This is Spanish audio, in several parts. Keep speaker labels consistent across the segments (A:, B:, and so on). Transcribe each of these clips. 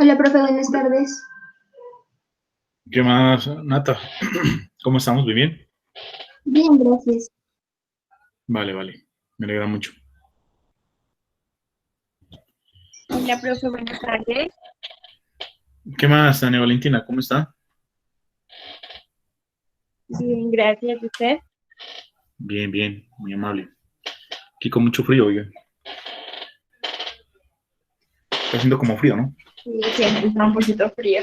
A: Hola, profe, buenas tardes.
B: ¿Qué más, Nata? ¿Cómo estamos? ¿Muy bien?
A: Bien, gracias.
B: Vale, vale. Me alegra mucho.
C: Hola, profe, buenas tardes.
B: ¿Qué más, Tania Valentina? ¿Cómo está?
C: Bien, gracias. ¿Y usted?
B: Bien, bien. Muy amable. Aquí con mucho frío, oiga. Está haciendo como frío, ¿no?
C: Sí, siempre está un poquito frío.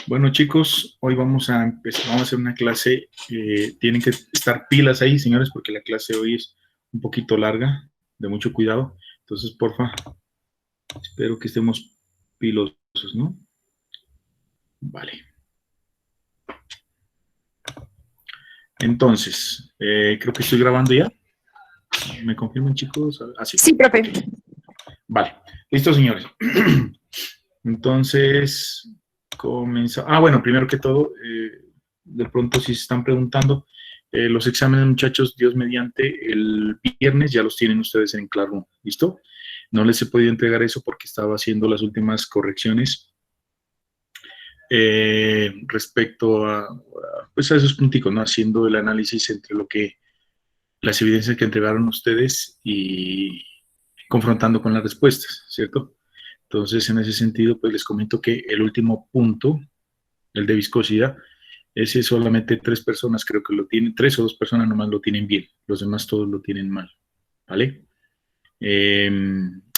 B: Bueno, chicos, hoy vamos a empezar, vamos a hacer una clase. Tienen que estar pilas ahí, señores, porque la clase hoy es un poquito larga, de mucho cuidado. Entonces, porfa, espero que estemos pilosos, ¿no? Vale. Entonces, creo que estoy grabando ya. ¿Me confirman, chicos? Así.
C: Sí, profe.
B: Vale. Listo, señores. Entonces, comienza. Ah, bueno, primero que todo, de pronto si se están preguntando, los exámenes, muchachos, Dios mediante, el viernes ya los tienen ustedes en Classroom, ¿listo? No les he podido entregar eso porque estaba haciendo las últimas correcciones respecto pues a esos punticos, ¿no? Haciendo el análisis entre lo que, las evidencias que entregaron ustedes y confrontando con las respuestas, ¿cierto? Entonces, en ese sentido, pues les comento que el último punto, el de viscosidad, ese solamente 3 personas creo que lo tienen, 3 o 2 personas nomás lo tienen bien, los demás todos lo tienen mal, ¿vale? Eh,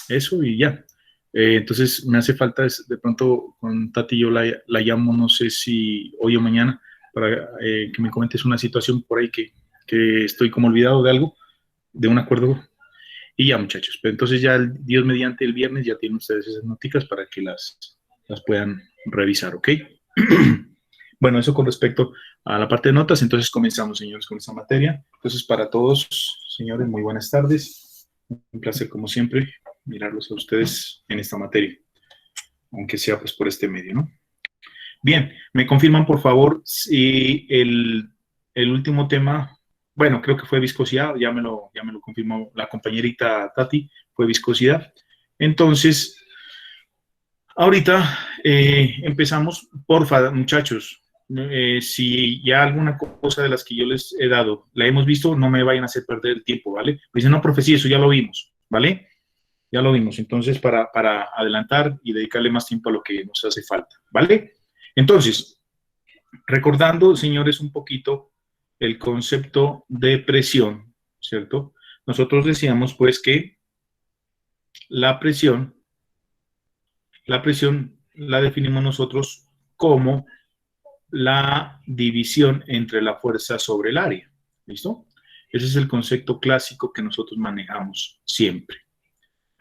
B: Eso y ya. Entonces, me hace falta, de pronto con Tati yo la llamo, no sé si hoy o mañana, para que me comentes una situación por ahí que estoy como olvidado de algo, de un acuerdo. Y ya, muchachos, pero entonces ya Dios mediante el viernes ya tienen ustedes esas noticas para que las puedan revisar, ¿ok? Bueno, eso con respecto a la parte de notas, entonces comenzamos, señores, con esta materia. Entonces, para todos, señores, muy buenas tardes. Un placer, como siempre, mirarlos a ustedes en esta materia, aunque sea pues por este medio, ¿no? Bien, me confirman, por favor, si el último tema, bueno, creo que fue viscosidad, ya me lo confirmó la compañerita Tati, fue viscosidad. Entonces, ahorita empezamos, porfa, muchachos. Si ya alguna cosa de las que yo les he dado la hemos visto, no me vayan a hacer perder el tiempo, ¿vale? Pues no, profe, sí, eso ya lo vimos, ¿vale? Ya lo vimos. Entonces, para adelantar y dedicarle más tiempo a lo que nos hace falta, ¿vale? Entonces, recordando, señores, un poquito el concepto de presión, ¿cierto? Nosotros decíamos, pues, que la presión la definimos nosotros como la división entre la fuerza sobre el área. ¿Listo? Ese es el concepto clásico que nosotros manejamos siempre,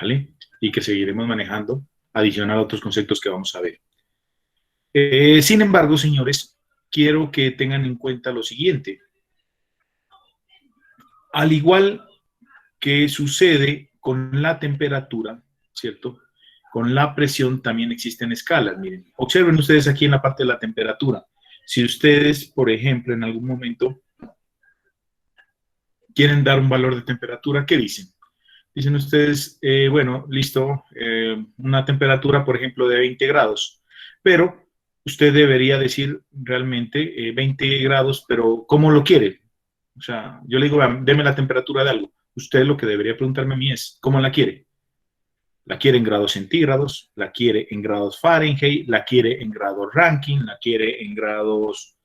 B: ¿vale? Y que seguiremos manejando adicional a otros conceptos que vamos a ver. Sin embargo, señores, quiero que tengan en cuenta lo siguiente. Al igual que sucede con la temperatura, ¿cierto? Con la presión también existen escalas. Miren, observen ustedes aquí en la parte de la temperatura. Si ustedes, por ejemplo, en algún momento quieren dar un valor de temperatura, ¿qué dicen? Dicen ustedes, bueno, listo, una temperatura, por ejemplo, de 20 grados, pero usted debería decir realmente 20 grados, pero ¿cómo lo quiere? O sea, yo le digo, deme la temperatura de algo. Usted lo que debería preguntarme a mí es, ¿cómo la quiere? ¿La quiere en grados centígrados? ¿La quiere en grados Fahrenheit? ¿La quiere en grados Rankine? ¿La quiere en grados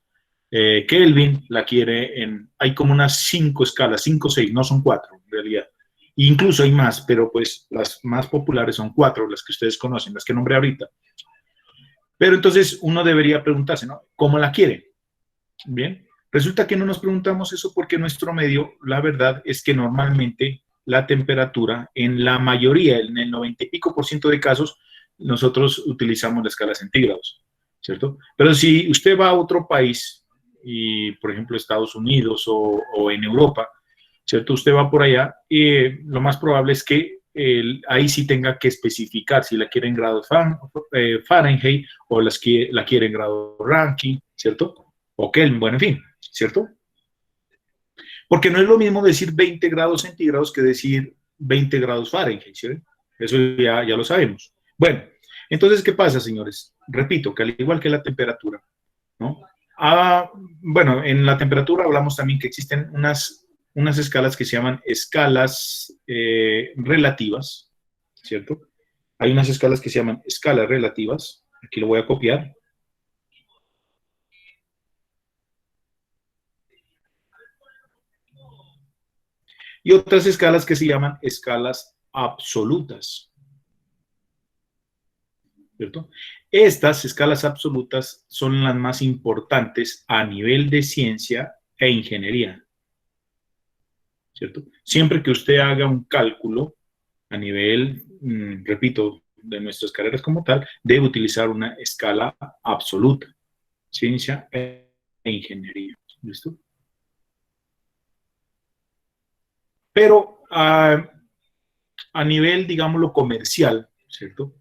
B: Kelvin? ¿La quiere en...? Hay como unas 5 escalas, 5 o 6, no son 4 en realidad. Incluso hay más, pero pues las más populares son 4, las que ustedes conocen, las que nombré ahorita. Pero entonces uno debería preguntarse, ¿no? ¿Cómo la quiere? Bien, resulta que no nos preguntamos eso porque nuestro medio, la verdad es que normalmente la temperatura, en la mayoría, en el 90 y pico por ciento de casos, nosotros utilizamos la escala centígrados, ¿cierto? Pero si usted va a otro país, y por ejemplo Estados Unidos o en Europa, ¿cierto? Usted va por allá y lo más probable es que ahí sí tenga que especificar si la quiere en grados Fahrenheit o la quiere en grado Rankine, ¿cierto? O Kelvin, bueno, en fin, ¿cierto? Porque no es lo mismo decir 20 grados centígrados que decir 20 grados Fahrenheit, ¿sí? Eso ya lo sabemos. Bueno, entonces, ¿qué pasa, señores? Repito, que al igual que la temperatura, ¿no? Bueno, en la temperatura hablamos también que existen unas escalas que se llaman escalas relativas, ¿cierto? Hay unas escalas que se llaman escalas relativas. Aquí lo voy a copiar. Y otras escalas que se llaman escalas absolutas, ¿cierto? Estas escalas absolutas son las más importantes a nivel de ciencia e ingeniería, ¿cierto? Siempre que usted haga un cálculo a nivel, repito, de nuestras carreras como tal, debe utilizar una escala absoluta, ciencia e ingeniería, ¿listo? Pero a nivel, digámoslo, comercial, ¿cierto?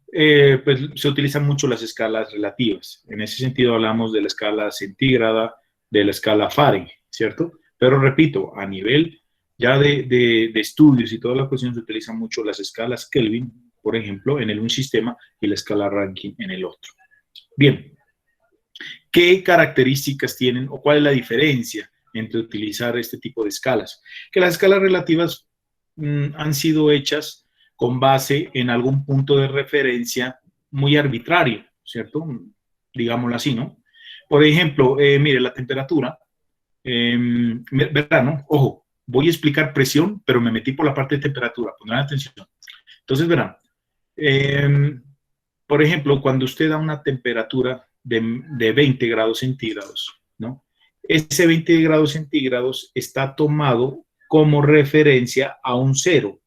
B: Pues se utilizan mucho las escalas relativas. En ese sentido hablamos de la escala centígrada, de la escala Fahrenheit, ¿cierto? Pero repito, a nivel ya de estudios y toda la cuestión se utilizan mucho las escalas Kelvin, por ejemplo, en un sistema y la escala Rankine en el otro. Bien, ¿qué características tienen o cuál es la diferencia entre utilizar este tipo de escalas? Que las escalas relativas han sido hechas con base en algún punto de referencia muy arbitrario, ¿cierto? Digámoslo así, ¿no? Por ejemplo, mire, la temperatura, ¿verdad, no? Ojo, voy a explicar presión, pero me metí por la parte de temperatura, pondrán atención. Entonces, verán, por ejemplo, cuando usted da una temperatura de 20 grados centígrados, ¿no? Ese 20 grados centígrados está tomado como referencia a un cero.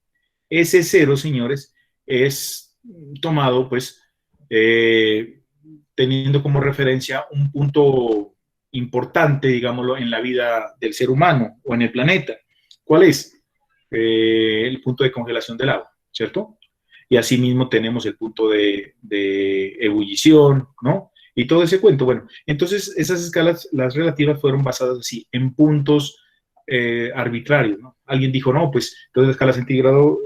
B: Ese cero, señores, es tomado, pues, teniendo como referencia un punto importante, digámoslo, en la vida del ser humano o en el planeta. ¿Cuál es? El punto de congelación del agua, ¿cierto? Y asimismo tenemos el punto de ebullición, ¿no? Y todo ese cuento. Bueno, entonces esas escalas, las relativas, fueron basadas así, en puntos arbitrarios, ¿no? Alguien dijo, no, pues, entonces la escala centígrado,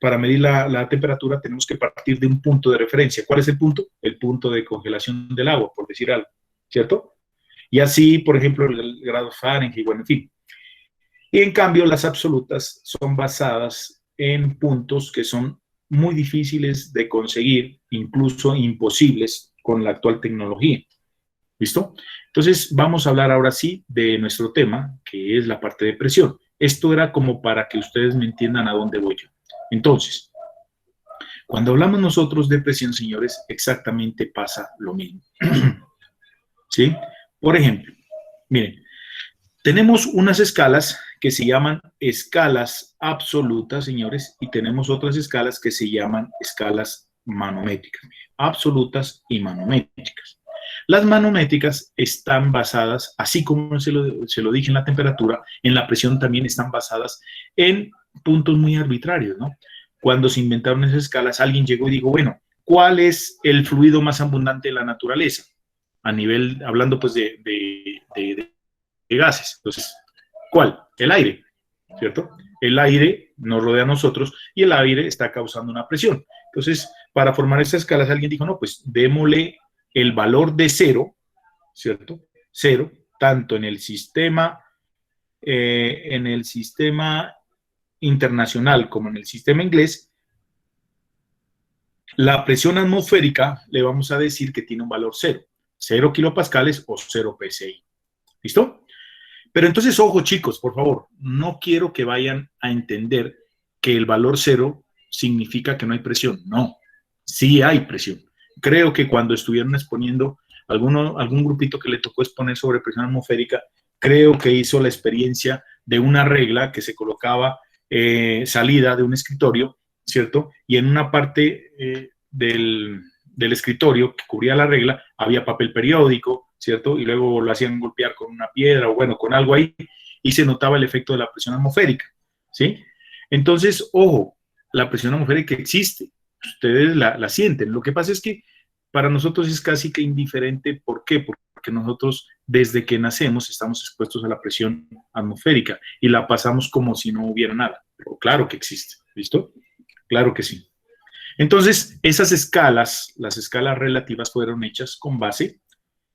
B: para medir la temperatura tenemos que partir de un punto de referencia. ¿Cuál es el punto? El punto de congelación del agua, por decir algo, ¿cierto? Y así, por ejemplo, el grado Fahrenheit, bueno, en fin. Y en cambio, las absolutas son basadas en puntos que son muy difíciles de conseguir, incluso imposibles con la actual tecnología. ¿Listo? Entonces, vamos a hablar ahora sí de nuestro tema, que es la parte de presión. Esto era como para que ustedes me entiendan a dónde voy yo. Entonces, cuando hablamos nosotros de presión, señores, exactamente pasa lo mismo. ¿Sí? Por ejemplo, miren, tenemos unas escalas que se llaman escalas absolutas, señores, y tenemos otras escalas que se llaman escalas manométricas, absolutas y manométricas. Las manométricas están basadas, así como se lo dije en la temperatura, en la presión también están basadas en puntos muy arbitrarios, ¿no? Cuando se inventaron esas escalas, alguien llegó y dijo, bueno, ¿cuál es el fluido más abundante de la naturaleza? A nivel, hablando pues de gases. Entonces, ¿cuál? El aire, ¿cierto? El aire nos rodea a nosotros y el aire está causando una presión. Entonces, para formar estas escalas, alguien dijo, no, pues démosle el valor de cero, ¿cierto? Cero, tanto en el sistema internacional como en el sistema inglés. La presión atmosférica le vamos a decir que tiene un valor cero, 0 kilopascales o 0 PSI. ¿Listo? Pero entonces, ojo chicos, por favor, no quiero que vayan a entender que el valor cero significa que no hay presión. No, sí hay presión. Creo que cuando estuvieron exponiendo algún grupito que le tocó exponer sobre presión atmosférica, creo que hizo la experiencia de una regla que se colocaba salida de un escritorio, ¿cierto? Y en una parte del escritorio que cubría la regla había papel periódico, ¿cierto? Y luego lo hacían golpear con una piedra o bueno, con algo ahí, y se notaba el efecto de la presión atmosférica, ¿sí? Entonces, ojo, la presión atmosférica existe, ustedes la sienten. Lo que pasa es que para nosotros es casi que indiferente. ¿Por qué? Porque nosotros desde que nacemos estamos expuestos a la presión atmosférica y la pasamos como si no hubiera nada. Pero claro que existe, ¿listo? Claro que sí. Entonces, esas escalas, las escalas relativas fueron hechas con base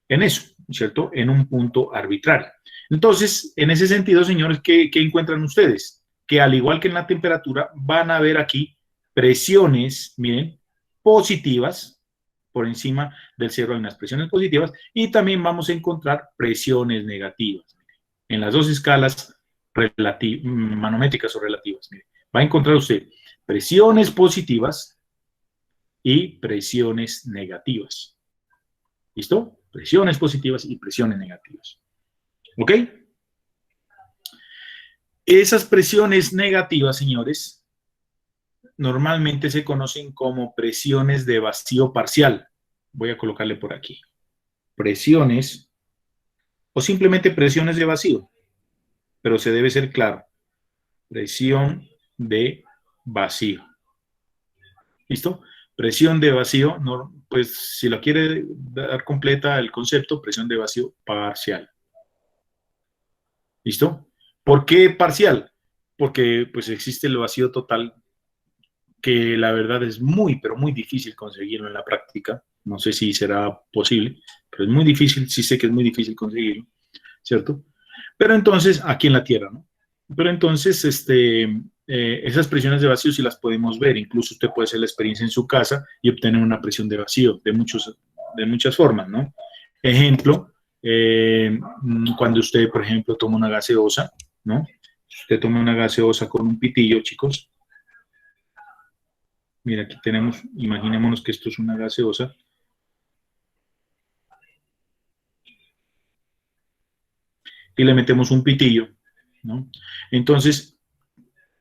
B: en eso, ¿cierto? En un punto arbitrario. Entonces, en ese sentido, señores, ¿qué encuentran ustedes? Que al igual que en la temperatura, van a ver aquí presiones, miren, positivas, por encima del cero hay unas presiones positivas, y también vamos a encontrar presiones negativas. En las dos escalas manométricas o relativas, miren, va a encontrar usted presiones positivas y presiones negativas. ¿Listo? Presiones positivas y presiones negativas. ¿Ok? Esas presiones negativas, señores, normalmente se conocen como presiones de vacío parcial. Voy a colocarle por aquí. Presiones o simplemente presiones de vacío, pero se debe ser claro. Presión de vacío. ¿Listo? Presión de vacío, no, pues si la quiere dar completa el concepto, presión de vacío parcial. ¿Listo? ¿Por qué parcial? Porque pues existe el vacío total, que la verdad es muy, pero muy difícil conseguirlo en la práctica. No sé si será posible, pero es muy difícil, sí sé que es muy difícil conseguirlo, ¿cierto? Pero entonces, aquí en la Tierra, ¿no? Pero entonces, esas presiones de vacío sí las podemos ver. Incluso usted puede hacer la experiencia en su casa y obtener una presión de vacío de muchas formas, ¿no? Ejemplo, cuando usted, por ejemplo, toma una gaseosa, ¿no? Usted toma una gaseosa con un pitillo, chicos. Mira, aquí tenemos, imaginémonos que esto es una gaseosa. Y le metemos un pitillo, ¿no? Entonces,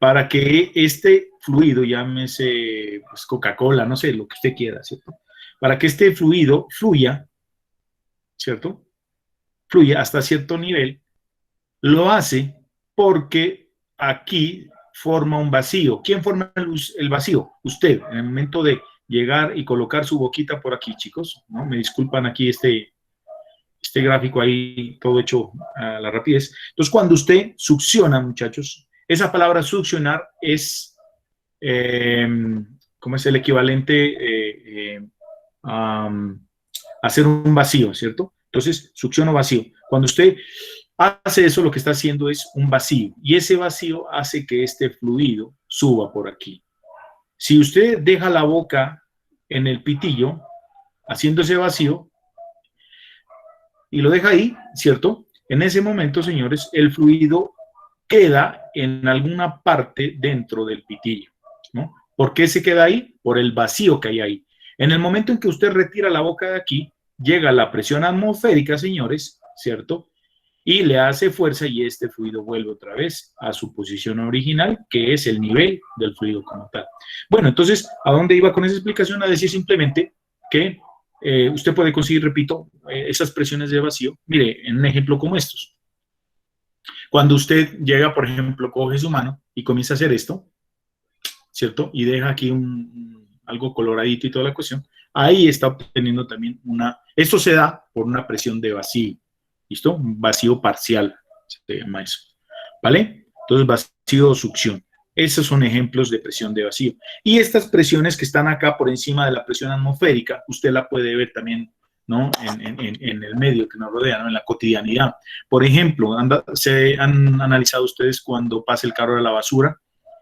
B: para que este fluido, llámese pues, Coca-Cola, no sé, lo que usted quiera, ¿cierto? Para que este fluido fluya, ¿cierto? Fluya hasta cierto nivel, lo hace porque aquí forma un vacío. ¿Quién forma el vacío? Usted, en el momento de llegar y colocar su boquita por aquí, chicos, ¿no? Me disculpan aquí este gráfico ahí todo hecho a la rapidez. Entonces, cuando usted succiona, muchachos, esa palabra succionar es, ¿cómo es el equivalente? Hacer un vacío, ¿cierto? Entonces, succiono vacío. Cuando usted hace eso, lo que está haciendo es un vacío, y ese vacío hace que este fluido suba por aquí. Si usted deja la boca en el pitillo, haciendo ese vacío, y lo deja ahí, ¿cierto? En ese momento, señores, el fluido queda en alguna parte dentro del pitillo, ¿no? ¿Por qué se queda ahí? Por el vacío que hay ahí. En el momento en que usted retira la boca de aquí, llega la presión atmosférica, señores, ¿cierto? Y le hace fuerza y este fluido vuelve otra vez a su posición original, que es el nivel del fluido como tal. Bueno, entonces, ¿a dónde iba con esa explicación? A decir simplemente que usted puede conseguir, repito, esas presiones de vacío. Mire, en un ejemplo como estos. Cuando usted llega, por ejemplo, coge su mano y comienza a hacer esto, ¿cierto? Y deja aquí algo coloradito y toda la cuestión. Ahí está obteniendo también esto se da por una presión de vacío, ¿listo? Un vacío parcial, se llama eso, ¿vale? Entonces, vacío o succión. Esos son ejemplos de presión de vacío. Y estas presiones que están acá por encima de la presión atmosférica, usted la puede ver también, ¿no? En el medio que nos rodea, ¿no? En la cotidianidad. Por ejemplo, se han analizado ustedes cuando pasa el carro de la basura.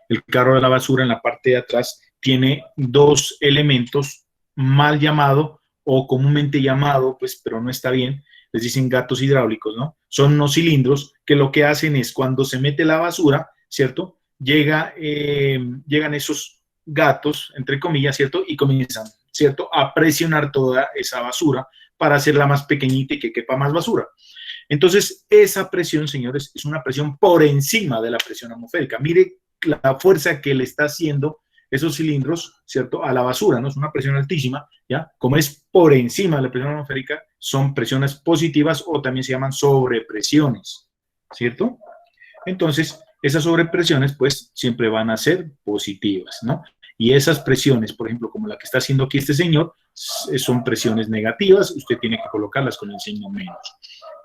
B: El carro de la basura en la parte de atrás tiene dos elementos mal llamado o comúnmente llamado, pues, pero no está bien, les dicen gatos hidráulicos, ¿no? Son unos cilindros que lo que hacen es cuando se mete la basura, ¿cierto? Llegan esos gatos, entre comillas, ¿cierto? Y comienzan, ¿cierto? A presionar toda esa basura para hacerla más pequeñita y que quepa más basura. Entonces, esa presión, señores, es una presión por encima de la presión atmosférica. Mire la fuerza que le está haciendo esos cilindros, ¿cierto? A la basura, ¿no? Es una presión altísima, ¿ya? Como es por encima de la presión atmosférica, son presiones positivas o también se llaman sobrepresiones, ¿cierto? Entonces, esas sobrepresiones, pues, siempre van a ser positivas, ¿no? Y esas presiones, por ejemplo, como la que está haciendo aquí este señor, son presiones negativas, usted tiene que colocarlas con el signo menos.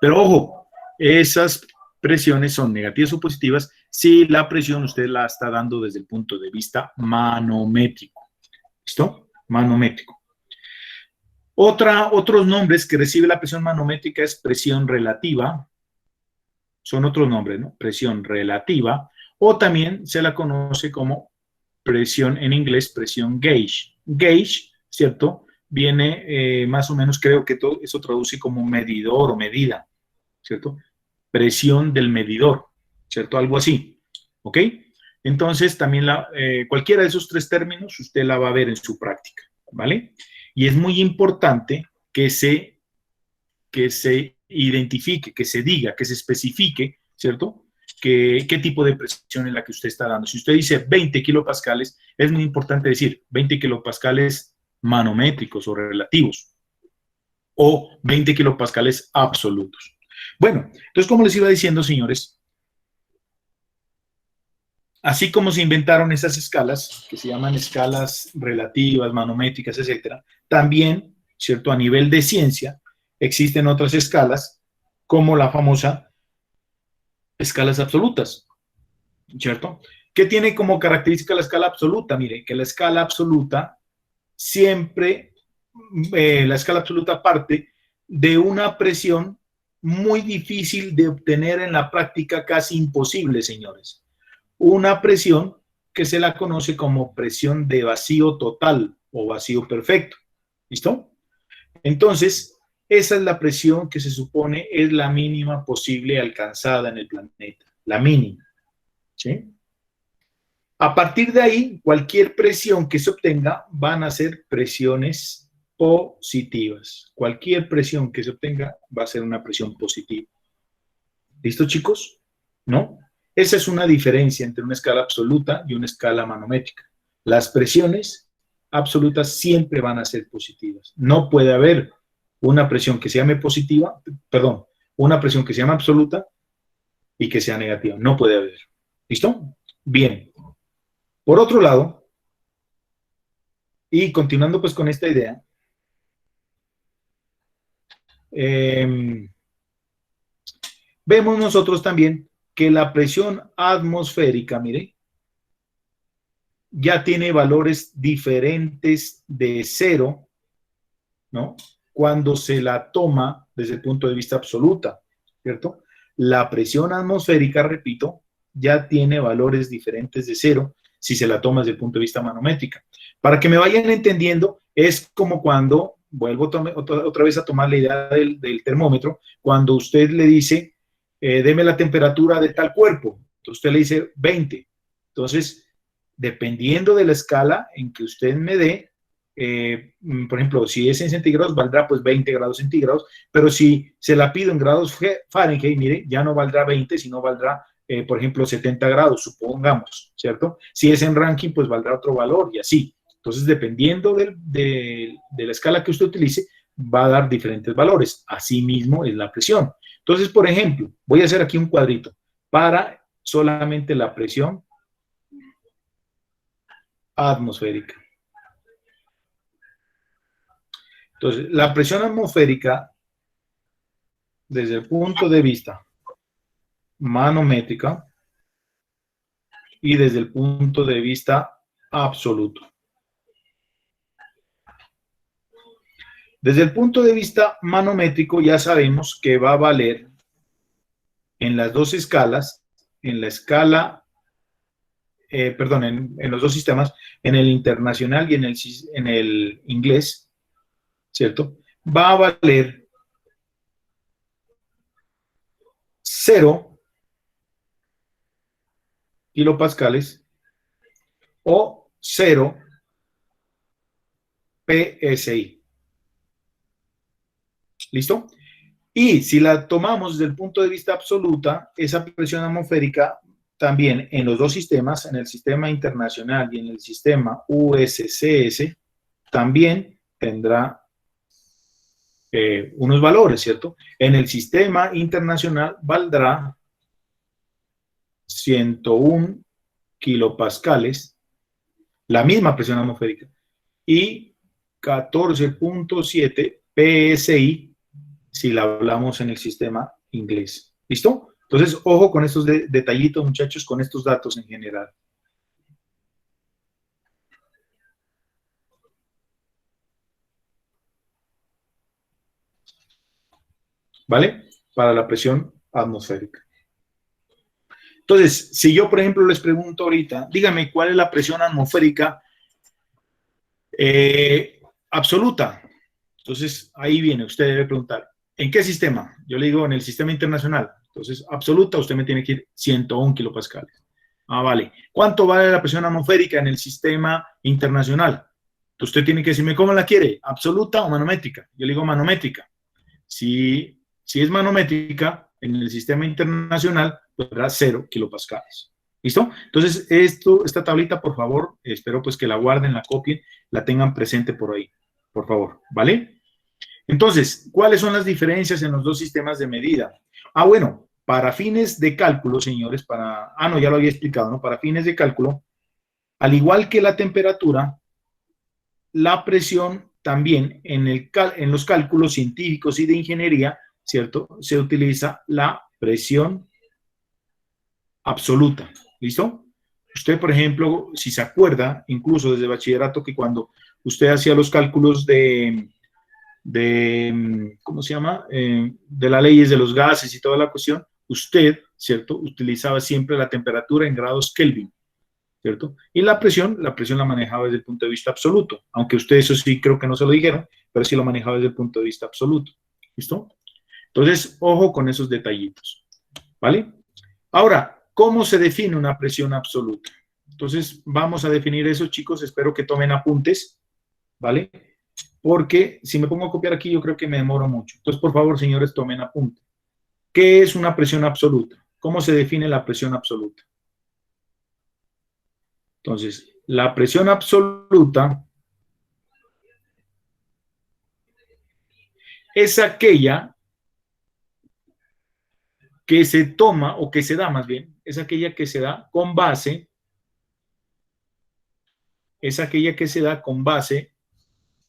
B: Pero ojo, esas presiones son negativas o positivas si la presión usted la está dando desde el punto de vista manométrico. ¿Listo? Manométrico. Otros nombres que recibe la presión manométrica es presión relativa. Son otros nombres, ¿no? Presión relativa. O también se la conoce como presión en inglés, presión gauge. Gauge, ¿cierto? Viene más o menos, creo que todo eso traduce como medidor o medida, ¿cierto? Presión del medidor, ¿cierto? Algo así, ¿ok? Entonces, también cualquiera de esos tres términos usted la va a ver en su práctica, ¿vale? Y es muy importante que se identifique, que se diga, que se especifique, ¿cierto? ¿Qué tipo de presión es la que usted está dando? Si usted dice 20 kilopascales, es muy importante decir 20 kilopascales manométricos o relativos, o 20 kilopascales absolutos. Bueno, entonces, como les iba diciendo, señores, así como se inventaron esas escalas, que se llaman escalas relativas, manométricas, etcétera, también, ¿cierto? A nivel de ciencia, existen otras escalas, como la famosa escalas absolutas, ¿cierto? ¿Qué tiene como característica la escala absoluta? Mire, que la escala absoluta siempre, la escala absoluta parte de una presión muy difícil de obtener en la práctica, casi imposible, señores. Una presión que se la conoce como presión de vacío total o vacío perfecto. ¿Listo? Entonces, esa es la presión que se supone es la mínima posible alcanzada en el planeta. La mínima. ¿Sí? A partir de ahí, cualquier presión que se obtenga van a ser presiones positivas. Cualquier presión que se obtenga va a ser una presión positiva. ¿Listo, chicos? ¿No? Esa es una diferencia entre una escala absoluta y una escala manométrica. Las presiones absolutas siempre van a ser positivas. No puede haber una presión que se llame positiva, perdón, una presión que se llame absoluta y que sea negativa. No puede haber. ¿Listo? Bien. Por otro lado, y continuando pues con esta idea, vemos nosotros también que la presión atmosférica, mire, ya tiene valores diferentes de cero, ¿no? Cuando se la toma desde el punto de vista absoluta, ¿cierto? La presión atmosférica, repito, ya tiene valores diferentes de cero si se la toma desde el punto de vista manométrica. Para que me vayan entendiendo, es como cuando, vuelvo otra vez a tomar la idea del termómetro, cuando usted le dice, deme la temperatura de tal cuerpo, entonces usted le dice 20. Entonces, dependiendo de la escala en que usted me dé, por ejemplo, si es en centígrados, valdrá pues 20 grados centígrados, pero si se la pido en grados Fahrenheit, mire, ya no valdrá 20, sino valdrá, por ejemplo, 70 grados, supongamos, ¿cierto? Si es en Rankine, pues valdrá otro valor y así. Entonces, dependiendo de la escala que usted utilice, va a dar diferentes valores. Asimismo es la presión. Entonces, por ejemplo, voy a hacer aquí un cuadrito para solamente la presión atmosférica. Entonces, la presión atmosférica, desde el punto de vista manométrica y desde el punto de vista absoluto. Desde el punto de vista manométrico ya sabemos que va a valer en las dos escalas, en la escala, en los dos sistemas, en el internacional y en el inglés, ¿cierto? Va a valer 0 kilopascales o 0 PSI. ¿Listo? Y si la tomamos desde el punto de vista absoluta, esa presión atmosférica también en los dos sistemas, en el sistema internacional y en el sistema USCS, también tendrá unos valores, ¿cierto? En el sistema internacional valdrá 101 kilopascales, la misma presión atmosférica, y 14.7 PSI si la hablamos en el sistema inglés. ¿Listo? Entonces, ojo con estos detallitos, muchachos, con estos datos en general. ¿Vale? Para la presión atmosférica. Entonces, si yo, por ejemplo, les pregunto ahorita, dígame, ¿cuál es la presión atmosférica absoluta? Entonces, ahí viene, usted debe preguntar, ¿en qué sistema? Yo le digo, en el sistema internacional. Entonces, absoluta, usted me tiene que ir 101 kilopascales. Ah, vale. ¿Cuánto vale la presión atmosférica en el sistema internacional? Entonces, usted tiene que decirme, ¿cómo la quiere? ¿Absoluta o manométrica? Yo le digo manométrica. Si es manométrica, en el sistema internacional, pues dará 0 kilopascales. ¿Listo? Entonces, esta tablita, por favor, espero pues que la guarden, la copien, la tengan presente por ahí, por favor, ¿vale? Entonces, ¿cuáles son las diferencias en los dos sistemas de medida? Ah, bueno, para fines de cálculo, señores, no, ya lo había explicado, ¿no? Para fines de cálculo, al igual que la temperatura, la presión también en los cálculos científicos y de ingeniería, ¿cierto? Se utiliza la presión absoluta, ¿listo? Usted, por ejemplo, si se acuerda, incluso desde bachillerato, que cuando usted hacía los cálculos ¿cómo se llama? De las leyes de los gases y toda la cuestión, usted, ¿cierto? Utilizaba siempre la temperatura en grados Kelvin, ¿cierto? Y la presión la manejaba desde el punto de vista absoluto, aunque usted eso sí creo que no se lo dijeron, pero sí lo manejaba desde el punto de vista absoluto, ¿listo? Entonces, ojo con esos detallitos, ¿vale? Ahora, ¿cómo se define una presión absoluta? Entonces, vamos a definir eso, chicos, espero que tomen apuntes, ¿vale? Porque si me pongo a copiar aquí, yo creo que me demoro mucho. Entonces, por favor, señores, tomen apunte. ¿Qué es una presión absoluta? ¿Cómo se define la presión absoluta? Entonces, la presión absoluta es aquella que se toma, o que se da más bien, es aquella que se da con base,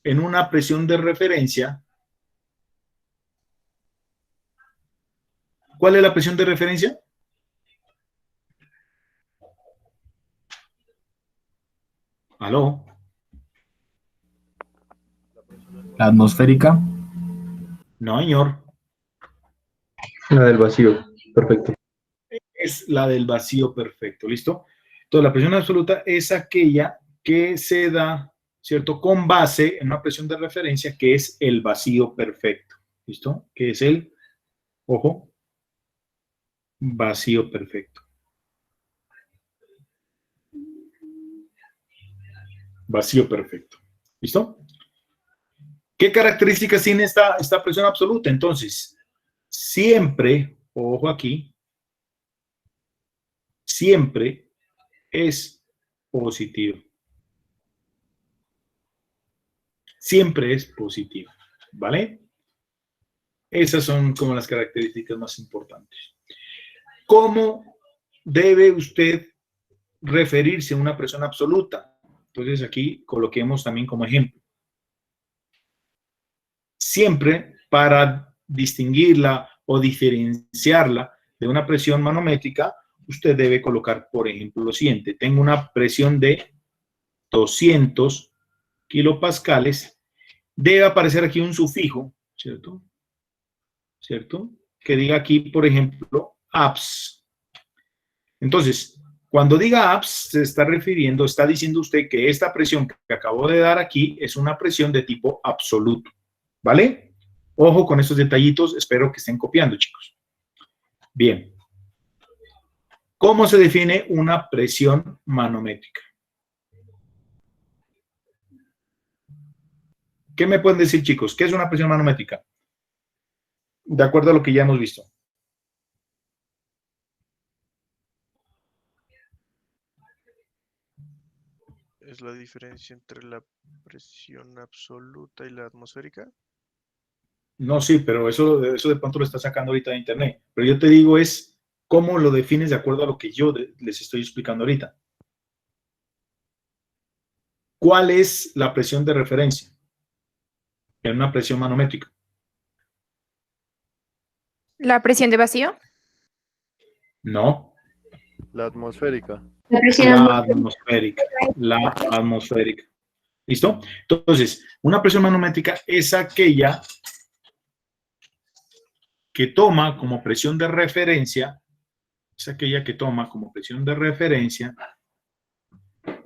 B: en una presión de referencia. ¿Cuál es la presión de referencia? ¿Aló?
D: La atmosférica.
B: No, señor.
E: La del vacío, perfecto.
B: Es la del vacío perfecto, ¿listo? Entonces, la presión absoluta es aquella que se da, ¿cierto? Con base en una presión de referencia que es el vacío perfecto, ¿listo? Que es el, ojo, vacío perfecto. Vacío perfecto, ¿listo? ¿Qué características tiene esta presión absoluta? Entonces, siempre, ojo aquí, siempre es positivo. Siempre es positivo, ¿vale? Esas son como las características más importantes. ¿Cómo debe usted referirse a una presión absoluta? Entonces aquí coloquemos también como ejemplo. Siempre para distinguirla o diferenciarla de una presión manométrica, usted debe colocar, por ejemplo, lo siguiente. Tengo una presión de 200 kilopascales. Debe aparecer aquí un sufijo, ¿cierto? ¿Cierto? Que diga aquí, por ejemplo, APS. Entonces, cuando diga APS, se está refiriendo, está diciendo usted que esta presión que acabo de dar aquí es una presión de tipo absoluto, ¿vale? Ojo con estos detallitos, espero que estén copiando, chicos. Bien. ¿Cómo se define una presión manométrica? ¿Qué me pueden decir, chicos? ¿Qué es una presión manométrica? De acuerdo a lo que ya hemos visto.
F: ¿Es la diferencia entre la presión absoluta y la atmosférica?
B: No, sí, pero eso de pronto lo está sacando ahorita de internet. Pero yo te digo es cómo lo defines de acuerdo a lo que yo les estoy explicando ahorita. ¿cuál es la presión de referencia? En una presión manométrica.
G: ¿La presión de vacío?
B: No,
H: La atmosférica.
A: La presión
B: la
A: atmosférica.
B: atmosférica. La atmosférica. ¿Listo? Entonces, una presión manométrica es aquella que toma como presión de referencia,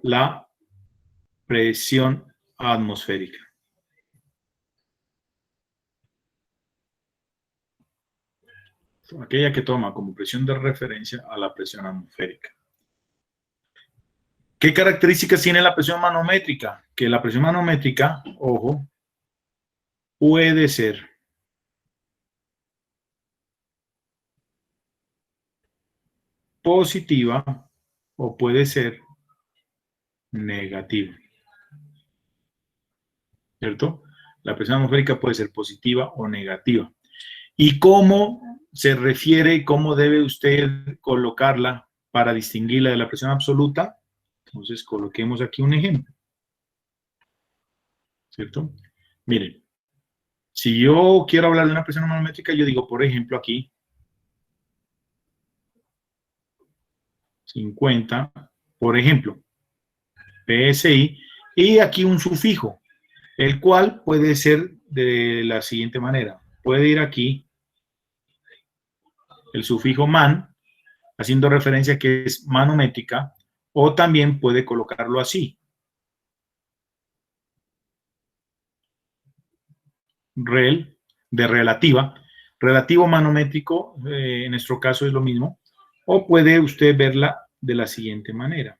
B: la presión atmosférica. Aquella que toma como presión de referencia a la presión atmosférica. ¿Qué características tiene la presión manométrica? Que la presión manométrica, ojo, puede ser positiva o puede ser negativa. ¿Cierto? La presión atmosférica puede ser positiva o negativa. ¿Y cómo se refiere, cómo debe usted colocarla para distinguirla de la presión absoluta? Entonces, coloquemos aquí un ejemplo. ¿Cierto? Miren, si yo quiero hablar de una presión manométrica, yo digo, por ejemplo, aquí, 50, por ejemplo, PSI, y aquí un sufijo, el cual puede ser de la siguiente manera. Puede ir aquí el sufijo man, haciendo referencia a que es manométrica, o también puede colocarlo así. Rel, de relativa. Relativo manométrico, en nuestro caso es lo mismo. O puede usted verla de la siguiente manera.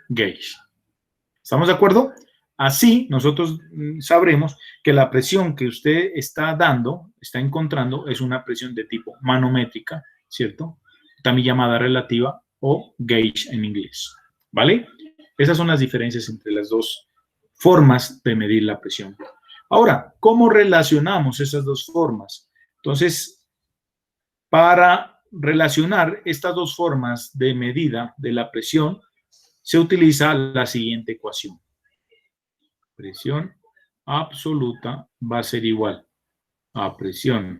B: Gauge. ¿Estamos de acuerdo? Así nosotros sabremos que la presión que usted está dando, está encontrando, es una presión de tipo manométrica, ¿cierto? También llamada relativa o gauge en inglés, ¿vale? Esas son las diferencias entre las dos formas de medir la presión. Ahora, ¿cómo relacionamos esas dos formas? Entonces, para relacionar estas dos formas de medida de la presión, se utiliza la siguiente ecuación. Presión absoluta va a ser igual a presión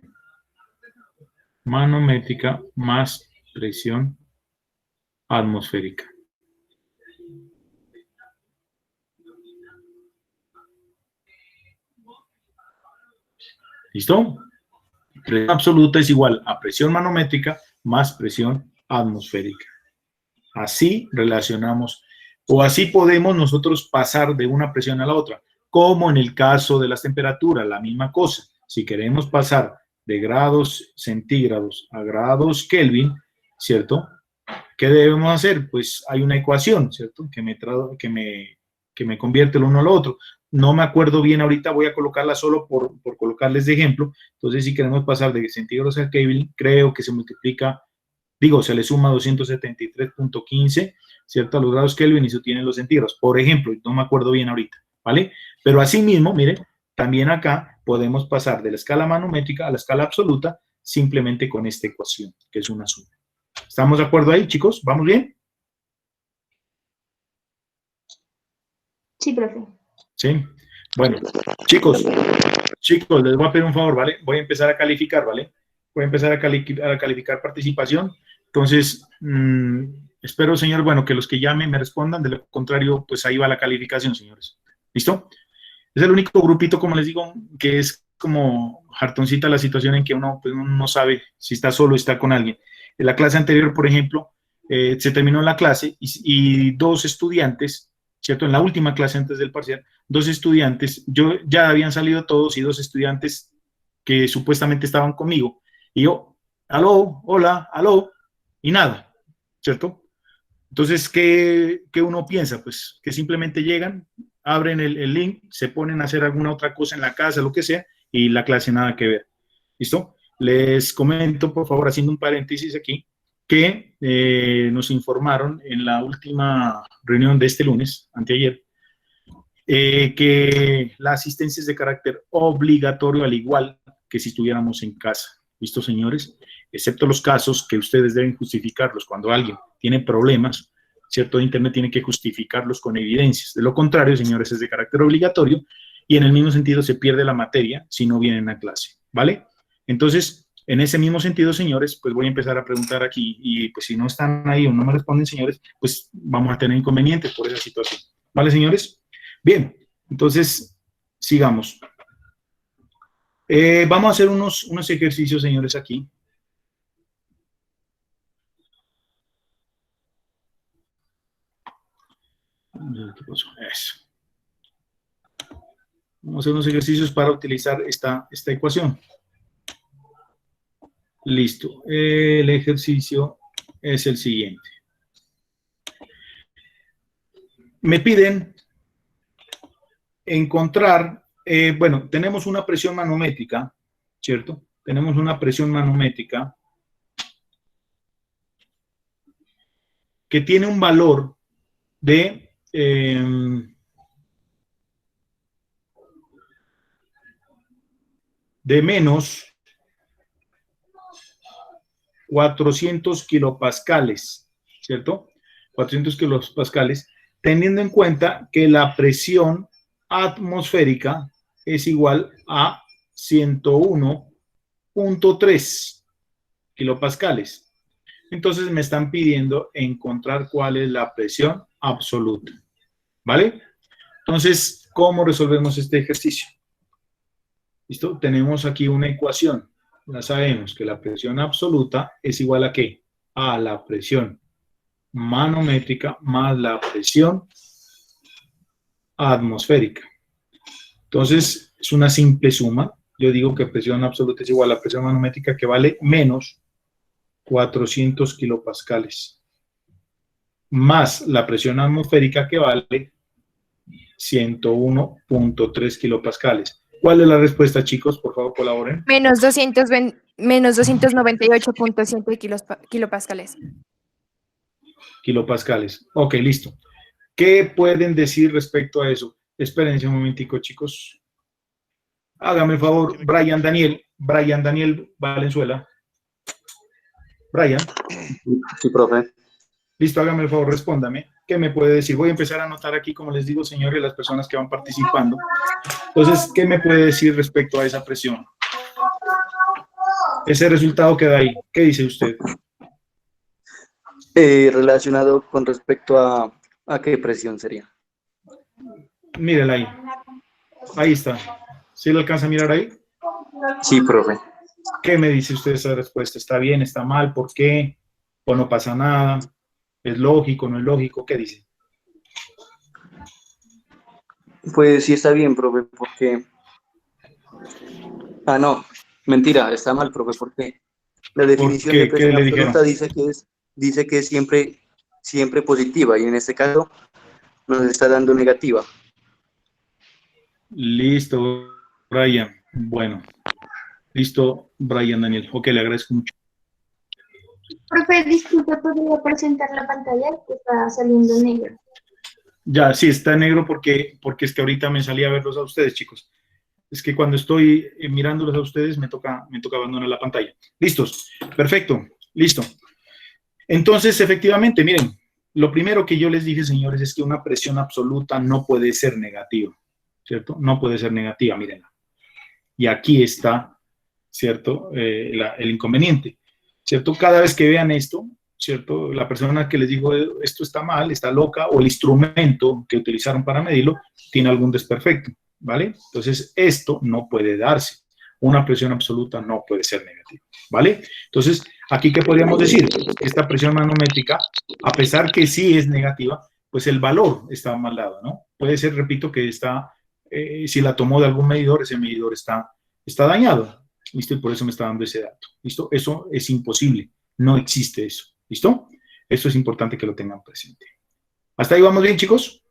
B: manométrica más presión atmosférica. ¿Listo? Presión absoluta es igual a presión manométrica más presión atmosférica. Así relacionamos, o así podemos nosotros pasar de una presión a la otra, como en el caso de las temperaturas, la misma cosa. Si queremos pasar de grados centígrados a grados Kelvin, ¿cierto? ¿Qué debemos hacer? Pues hay una ecuación, ¿cierto? Que me convierte el uno al otro. No me acuerdo bien ahorita, voy a colocarla solo por colocarles de ejemplo. Entonces, si queremos pasar de centígrados a Kelvin, creo que se multiplica, se le suma 273.15, ¿cierto? A los grados Kelvin y se obtienen los centígrados. Por ejemplo, no me acuerdo bien ahorita, ¿vale? Pero asimismo, miren, también acá podemos pasar de la escala manométrica a la escala absoluta simplemente con esta ecuación, que es una suma. ¿Estamos de acuerdo ahí, chicos? ¿Vamos bien?
A: Sí, profe.
B: Sí. Bueno, chicos, les voy a pedir un favor, ¿vale? Voy a empezar a calificar, ¿vale? Voy a empezar a calificar participación. Entonces, espero, señor, bueno, que los que llamen me respondan. De lo contrario, pues ahí va la calificación, señores. ¿Listo? Es el único grupito, como les digo, que es como hartoncita la situación en que uno, pues, uno no sabe si está solo o está con alguien. En la clase anterior, por ejemplo, se terminó la clase y dos estudiantes, ¿cierto? En la última clase antes del parcial, dos estudiantes, ya habían salido todos y dos estudiantes que supuestamente estaban conmigo. Y yo, aló, hola, aló, y nada, ¿cierto? Entonces, ¿qué uno piensa? Pues que simplemente llegan, abren el link, se ponen a hacer alguna otra cosa en la casa, lo que sea, y la clase nada que ver. ¿Listo? Les comento, por favor, haciendo un paréntesis aquí, que nos informaron en la última reunión de este lunes, anteayer, que la asistencia es de carácter obligatorio, al igual que si estuviéramos en casa. ¿Listo, señores? Excepto los casos que ustedes deben justificarlos cuando alguien tiene problemas, ¿cierto? Internet tiene que justificarlos con evidencias. De lo contrario, señores, es de carácter obligatorio y en el mismo sentido se pierde la materia si no vienen a clase, ¿vale? Entonces, en ese mismo sentido, señores, pues voy a empezar a preguntar aquí y pues si no están ahí o no me responden, señores, pues vamos a tener inconvenientes por esa situación. ¿Vale, señores? Bien, entonces, sigamos. Vamos a hacer unos ejercicios, señores, aquí. ¿Qué pasó? Eso. Vamos a hacer unos ejercicios para utilizar esta ecuación. Listo. El ejercicio es el siguiente. Me piden encontrar, bueno, tenemos una presión manométrica, ¿cierto? Tenemos una presión manométrica que tiene un valor de menos 400 kilopascales, ¿cierto? 400 kilopascales, teniendo en cuenta que la presión atmosférica es igual a 101.3 kilopascales. Entonces me están pidiendo encontrar cuál es la presión absoluta, ¿vale? Entonces, ¿cómo resolvemos este ejercicio? ¿Listo? Tenemos aquí una ecuación. Ya sabemos que la presión absoluta es igual a ¿qué? A la presión manométrica más la presión atmosférica. Entonces, es una simple suma. Yo digo que presión absoluta es igual a la presión manométrica, que vale menos 400 kilopascales, más la presión atmosférica, que vale 101.3 kilopascales. ¿Cuál es la respuesta, chicos? Por favor, colaboren.
G: Menos 298.7 kilopascales.
B: Kilopascales. Ok, listo. ¿Qué pueden decir respecto a eso? Espérense un momentico, chicos. Hágame el favor, Brian Daniel Valenzuela. Brian.
E: Sí, profe.
B: Listo, hágame el favor, respóndame. ¿Qué me puede decir? Voy a empezar a anotar aquí, como les digo, señores, las personas que van participando. Entonces, ¿qué me puede decir respecto a esa presión? Ese resultado que da ahí, ¿qué dice usted?
E: Relacionado con respecto a qué presión sería.
B: Mírela ahí. Ahí está. ¿Sí lo alcanza a mirar ahí?
E: Sí, profe.
B: ¿Qué me dice usted esa respuesta? ¿Está bien? ¿Está mal? ¿Por qué? ¿O no pasa nada? ¿Es lógico? ¿No es lógico? ¿Qué dice?
E: Pues sí está bien, profe, porque... Ah, no, mentira, está mal, profe, porque la definición
B: qué?
E: de presión
B: ¿Qué le dijeron?
E: absoluta dice que es siempre positiva, y en este caso nos está dando negativa.
B: Listo, Brian. Bueno. Listo, Brian Daniel. Ok, le agradezco mucho.
A: Profe, disculpe, ¿podría presentar la pantalla que está saliendo negro?
B: Ya, sí, está en negro porque es que ahorita me salí a verlos a ustedes, chicos. Es que cuando estoy mirándolos a ustedes me toca abandonar la pantalla. ¿Listos? Perfecto. Listo. Entonces, efectivamente, miren, lo primero que yo les dije, señores, es que una presión absoluta no puede ser negativa, ¿cierto? No puede ser negativa, mírenla. Y aquí está, ¿cierto? El inconveniente, ¿cierto? Cada vez que vean esto, ¿cierto? La persona que les dijo esto está mal, está loca, o el instrumento que utilizaron para medirlo tiene algún desperfecto, ¿vale? Entonces, esto no puede darse. Una presión absoluta no puede ser negativa, ¿vale? Entonces, aquí, ¿qué podríamos decir? Esta presión manométrica, a pesar que sí es negativa, pues el valor está mal dado, ¿no? Puede ser, repito, que está, si la tomó de algún medidor, ese medidor está dañado, ¿listo? Y por eso me está dando ese dato, ¿listo? Eso es imposible, no existe eso, ¿listo? Eso es importante que lo tengan presente. ¿Hasta ahí vamos bien, chicos?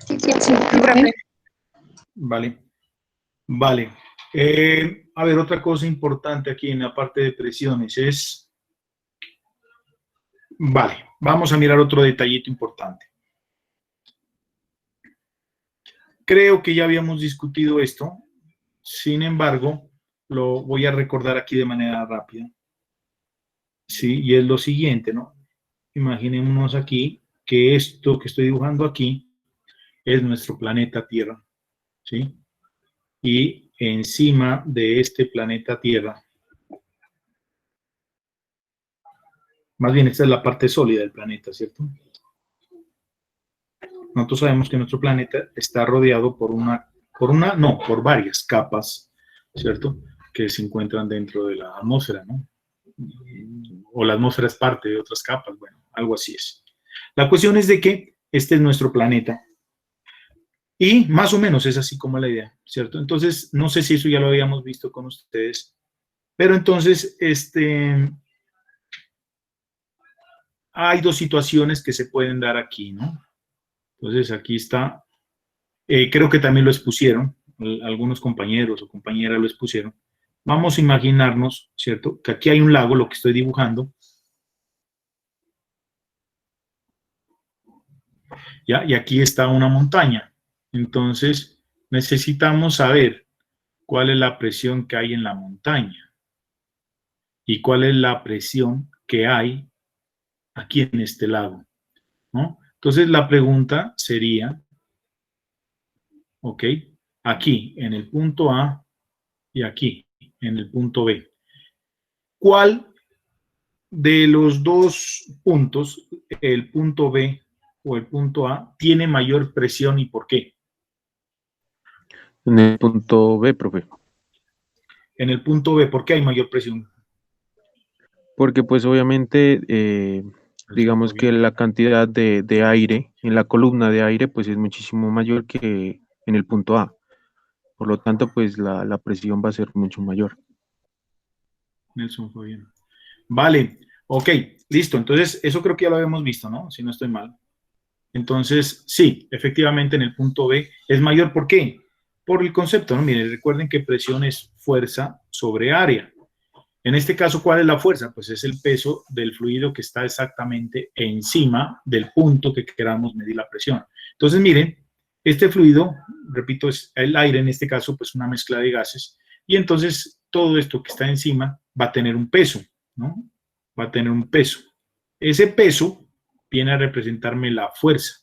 A: Sí, profe.
B: Vale. Vale. A ver, otra cosa importante aquí en la parte de presiones es... Vale, vamos a mirar otro detallito importante. Creo que ya habíamos discutido esto. Sin embargo, lo voy a recordar aquí de manera rápida. Sí, y es lo siguiente, ¿no? Imaginémonos aquí que esto que estoy dibujando aquí es nuestro planeta Tierra, ¿sí? Y encima de este planeta Tierra, más bien esta es la parte sólida del planeta, ¿cierto? Nosotros sabemos que nuestro planeta está rodeado por varias capas, ¿cierto? Que se encuentran dentro de la atmósfera, ¿no? O la atmósfera es parte de otras capas, bueno, algo así es. La cuestión es de que este es nuestro planeta y más o menos es así como la idea, ¿cierto? Entonces, no sé si eso ya lo habíamos visto con ustedes, pero entonces, hay dos situaciones que se pueden dar aquí, ¿no? Entonces, aquí está, creo que también lo expusieron, algunos compañeros o compañeras lo expusieron. Vamos a imaginarnos, ¿cierto? Que aquí hay un lago, lo que estoy dibujando. ¿Ya? Y aquí está una montaña. Entonces, necesitamos saber cuál es la presión que hay en la montaña y cuál es la presión que hay aquí en este lago, ¿no? Entonces, la pregunta sería, ok, aquí en el punto A y aquí en el punto B. ¿Cuál de los dos puntos, el punto B o el punto A, tiene mayor presión y por qué?
I: En el punto B, profe.
B: En el punto B, ¿por qué hay mayor presión?
I: Porque pues obviamente, digamos que la cantidad de aire en la columna de aire pues es muchísimo mayor que en el punto A. Por lo tanto, pues la presión va a ser mucho mayor.
B: Nelson Fabián. Vale, ok, listo. Entonces, eso creo que ya lo habíamos visto, ¿no? Si no estoy mal. Entonces, sí, efectivamente en el punto B es mayor. ¿Por qué? Por el concepto, ¿no? Miren, recuerden que presión es fuerza sobre área. En este caso, ¿cuál es la fuerza? Pues es el peso del fluido que está exactamente encima del punto que queramos medir la presión. Entonces, miren, este fluido, repito, es el aire, en este caso, pues una mezcla de gases, y entonces todo esto que está encima va a tener un peso, ¿no? Va a tener un peso. Ese peso viene a representarme la fuerza.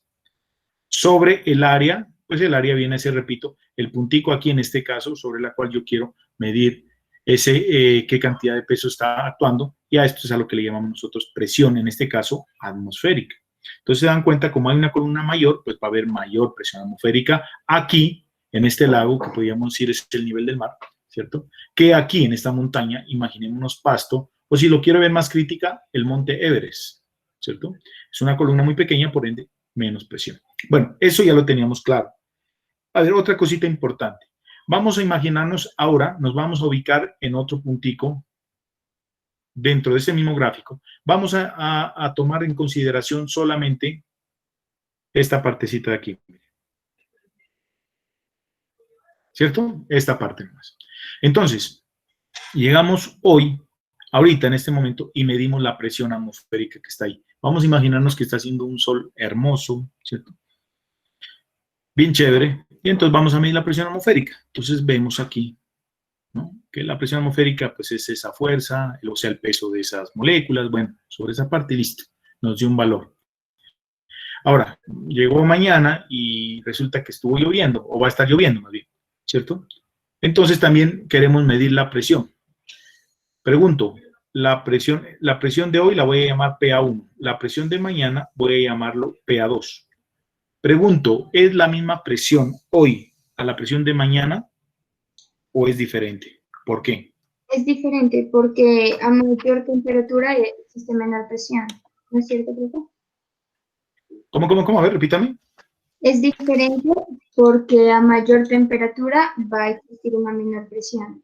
B: Sobre el área, pues el área viene a ser, repito, el puntico aquí en este caso, sobre la cual yo quiero medir qué cantidad de peso está actuando, y a esto es a lo que le llamamos nosotros presión, en este caso atmosférica. Entonces se dan cuenta, como hay una columna mayor, pues va a haber mayor presión atmosférica aquí, en este lago, que podríamos decir es el nivel del mar, ¿cierto? Que aquí en esta montaña, imaginémonos Pasto, o si lo quiero ver más crítica, el monte Everest, ¿cierto? Es una columna muy pequeña, por ende, menos presión. Bueno, eso ya lo teníamos claro. A ver, otra cosita importante. Vamos a imaginarnos ahora, nos vamos a ubicar en otro puntico dentro de ese mismo gráfico. Vamos a tomar en consideración solamente esta partecita de aquí. ¿Cierto? Esta parte más. Entonces, llegamos ahorita en este momento, y medimos la presión atmosférica que está ahí. Vamos a imaginarnos que está haciendo un sol hermoso, ¿cierto? Bien chévere. Y entonces vamos a medir la presión atmosférica. Entonces vemos aquí, ¿no? Que la presión atmosférica pues es esa fuerza, o sea, el peso de esas moléculas. Bueno, sobre esa parte, listo, nos dio un valor. Ahora, llegó mañana y resulta que estuvo lloviendo, o va a estar lloviendo más bien, ¿cierto? Entonces también queremos medir la presión. Pregunto, la presión de hoy la voy a llamar PA1, la presión de mañana voy a llamarlo PA2. Pregunto, ¿es la misma presión hoy a la presión de mañana o es diferente? ¿Por qué?
A: Es diferente porque a mayor temperatura existe menor presión. ¿No es cierto, profe?
B: ¿Cómo? A ver, repítame.
A: Es diferente porque a mayor temperatura va a existir una menor presión.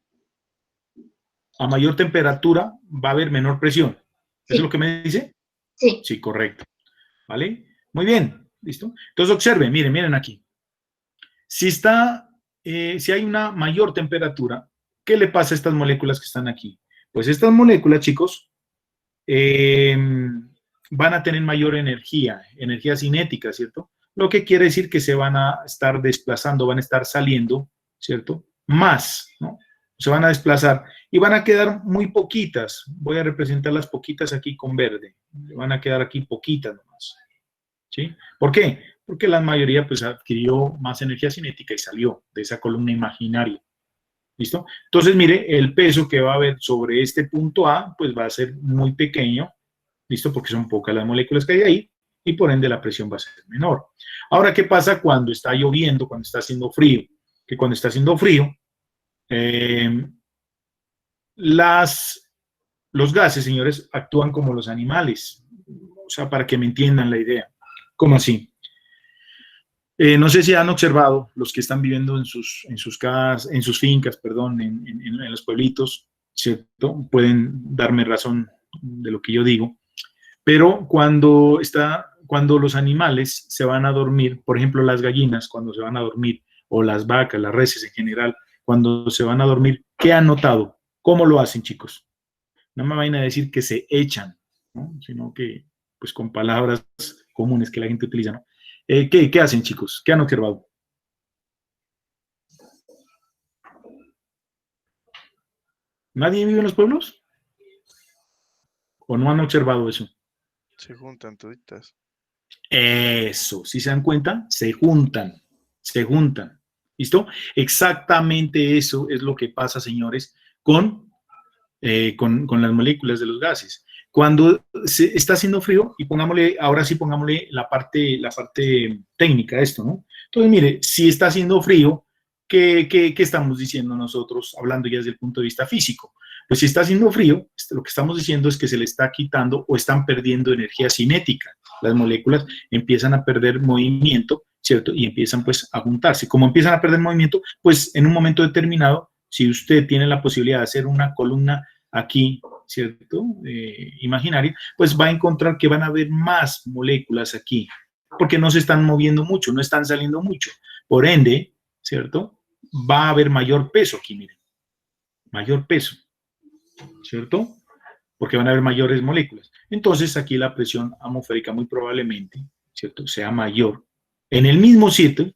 B: A mayor temperatura va a haber menor presión. ¿Eso
A: Sí.
B: es lo que me dice?
A: Sí.
B: Sí, correcto. ¿Vale? Muy bien. ¿Listo? Entonces observen, miren aquí. Si hay una mayor temperatura, ¿qué le pasa a estas moléculas que están aquí? Pues estas moléculas, chicos, van a tener mayor energía cinética, ¿cierto? Lo que quiere decir que se van a estar desplazando, van a estar saliendo, ¿cierto? Más, ¿no? se van a desplazar y van a quedar muy poquitas. Voy a representar las poquitas aquí con verde. Van a quedar aquí poquitas nomás. ¿Sí? ¿Por qué? Porque la mayoría pues adquirió más energía cinética y salió de esa columna imaginaria. ¿Listo? Entonces, mire, el peso que va a haber sobre este punto A, pues va a ser muy pequeño, ¿listo? Porque son pocas las moléculas que hay ahí, y por ende la presión va a ser menor. Ahora, ¿qué pasa cuando está lloviendo, cuando está haciendo frío? Que cuando está haciendo frío, los gases, señores, actúan como los animales. O sea, para que me entiendan la idea. ¿Cómo así? No sé si han observado, los que están viviendo en sus casas, en sus fincas, perdón, en los pueblitos, ¿cierto? Pueden darme razón de lo que yo digo. Pero cuando los animales se van a dormir, por ejemplo, las gallinas cuando se van a dormir, o las vacas, las reses en general, cuando se van a dormir, ¿qué han notado? ¿Cómo lo hacen, chicos? No me vayan a decir que se echan, ¿no? Sino que, pues con palabras comunes que la gente utiliza, ¿no? ¿Qué hacen, chicos? ¿Qué han observado? ¿Nadie vive en los pueblos? ¿O no han observado eso?
F: Se juntan toditas.
B: Eso, si se dan cuenta, se juntan. ¿Listo? Exactamente eso es lo que pasa, señores, con las moléculas de los gases. Cuando se está haciendo frío, y ahora sí pongámosle la parte técnica a esto, ¿no? Entonces, mire, si está haciendo frío, ¿qué estamos diciendo nosotros, hablando ya desde el punto de vista físico? Pues si está haciendo frío, lo que estamos diciendo es que se le está quitando o están perdiendo energía cinética. Las moléculas empiezan a perder movimiento, ¿cierto? Y empiezan pues a juntarse. Como empiezan a perder movimiento, pues en un momento determinado, si usted tiene la posibilidad de hacer una columna aquí, ¿cierto? Imaginaria, pues va a encontrar que van a haber más moléculas aquí, porque no se están moviendo mucho, no están saliendo mucho. Por ende, ¿cierto? Va a haber mayor peso aquí, miren. Mayor peso, ¿cierto? Porque van a haber mayores moléculas. Entonces, aquí la presión atmosférica muy probablemente, ¿cierto? Sea mayor en el mismo sitio,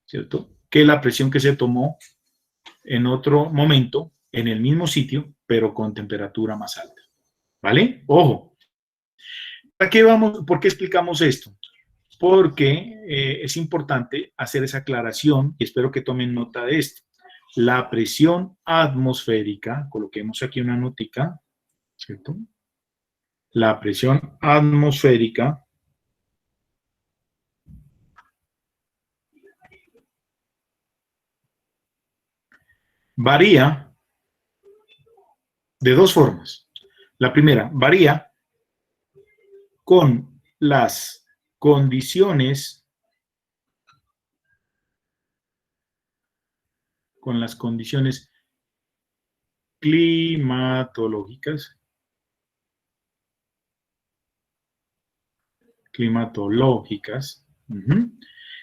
B: ¿cierto? Que la presión que se tomó en otro momento, en el mismo sitio, pero con temperatura más alta. ¿Vale? Ojo. ¿Para qué vamos? ¿Por qué explicamos esto? Porque es importante hacer esa aclaración y espero que tomen nota de esto. La presión atmosférica, coloquemos aquí una notica, ¿cierto? La presión atmosférica varía de dos formas. La primera, varía con las condiciones climatológicas,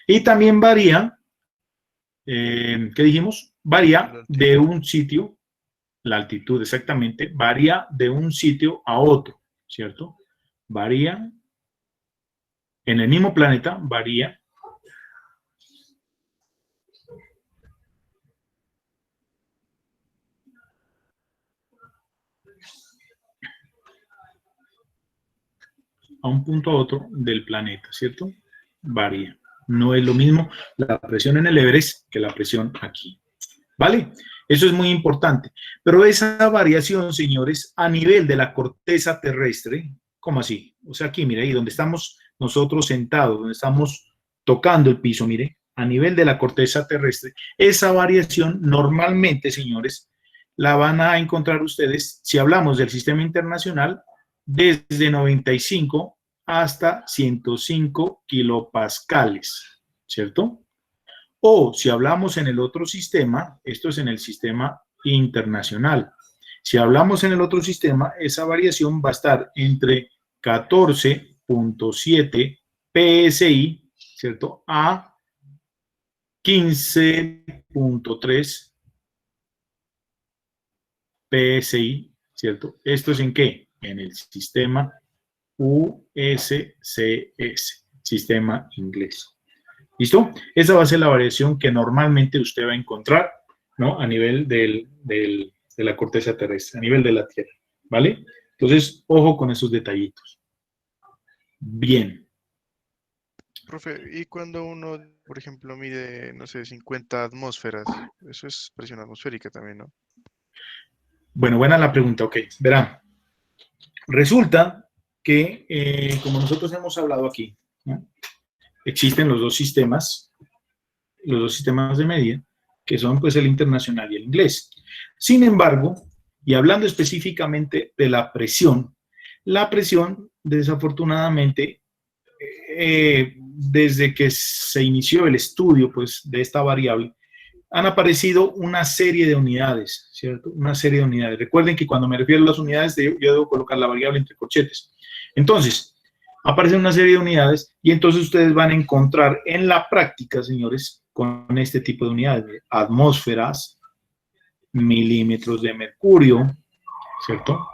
B: y también varía, ¿qué dijimos? Varía de un sitio, la altitud exactamente, varía de un sitio a otro, ¿cierto? Varía, en el mismo planeta, varía a un punto a otro del planeta, ¿cierto? Varía. No es lo mismo la presión en el Everest que la presión aquí. ¿Vale? Eso es muy importante. Pero esa variación, señores, a nivel de la corteza terrestre, ¿cómo así? O sea, aquí, mire, ahí donde estamos nosotros sentados, donde estamos tocando el piso, mire, a nivel de la corteza terrestre, esa variación normalmente, señores, la van a encontrar ustedes, si hablamos del sistema internacional, desde 95 hasta 105 kilopascales, ¿cierto? O si hablamos en el otro sistema, esto es en el sistema internacional. Si hablamos en el otro sistema, esa variación va a estar entre 14.7 PSI, ¿cierto? A 15.3 PSI, ¿cierto? ¿Esto es en qué? En el sistema USCS, sistema inglés. ¿Listo? Esa va a ser la variación que normalmente usted va a encontrar ¿no? A nivel de la corteza terrestre, a nivel de la Tierra, ¿vale? Entonces, ojo con esos detallitos. Bien.
F: Profe, ¿y cuando uno, por ejemplo, mide, no sé, 50 atmósferas? Eso es presión atmosférica también, ¿no?
B: Bueno, buena la pregunta, ok. Verán, resulta que, como nosotros hemos hablado aquí, ¿no? Existen los dos sistemas de medida, que son pues el internacional y el inglés. Sin embargo, y hablando específicamente de la presión desafortunadamente, desde que se inició el estudio pues, de esta variable, han aparecido una serie de unidades, ¿cierto? Una serie de unidades. Recuerden que cuando me refiero a las unidades, yo debo colocar la variable entre corchetes. Entonces, aparecen una serie de unidades y entonces ustedes van a encontrar en la práctica, señores, con este tipo de unidades, atmósferas, milímetros de mercurio, ¿cierto?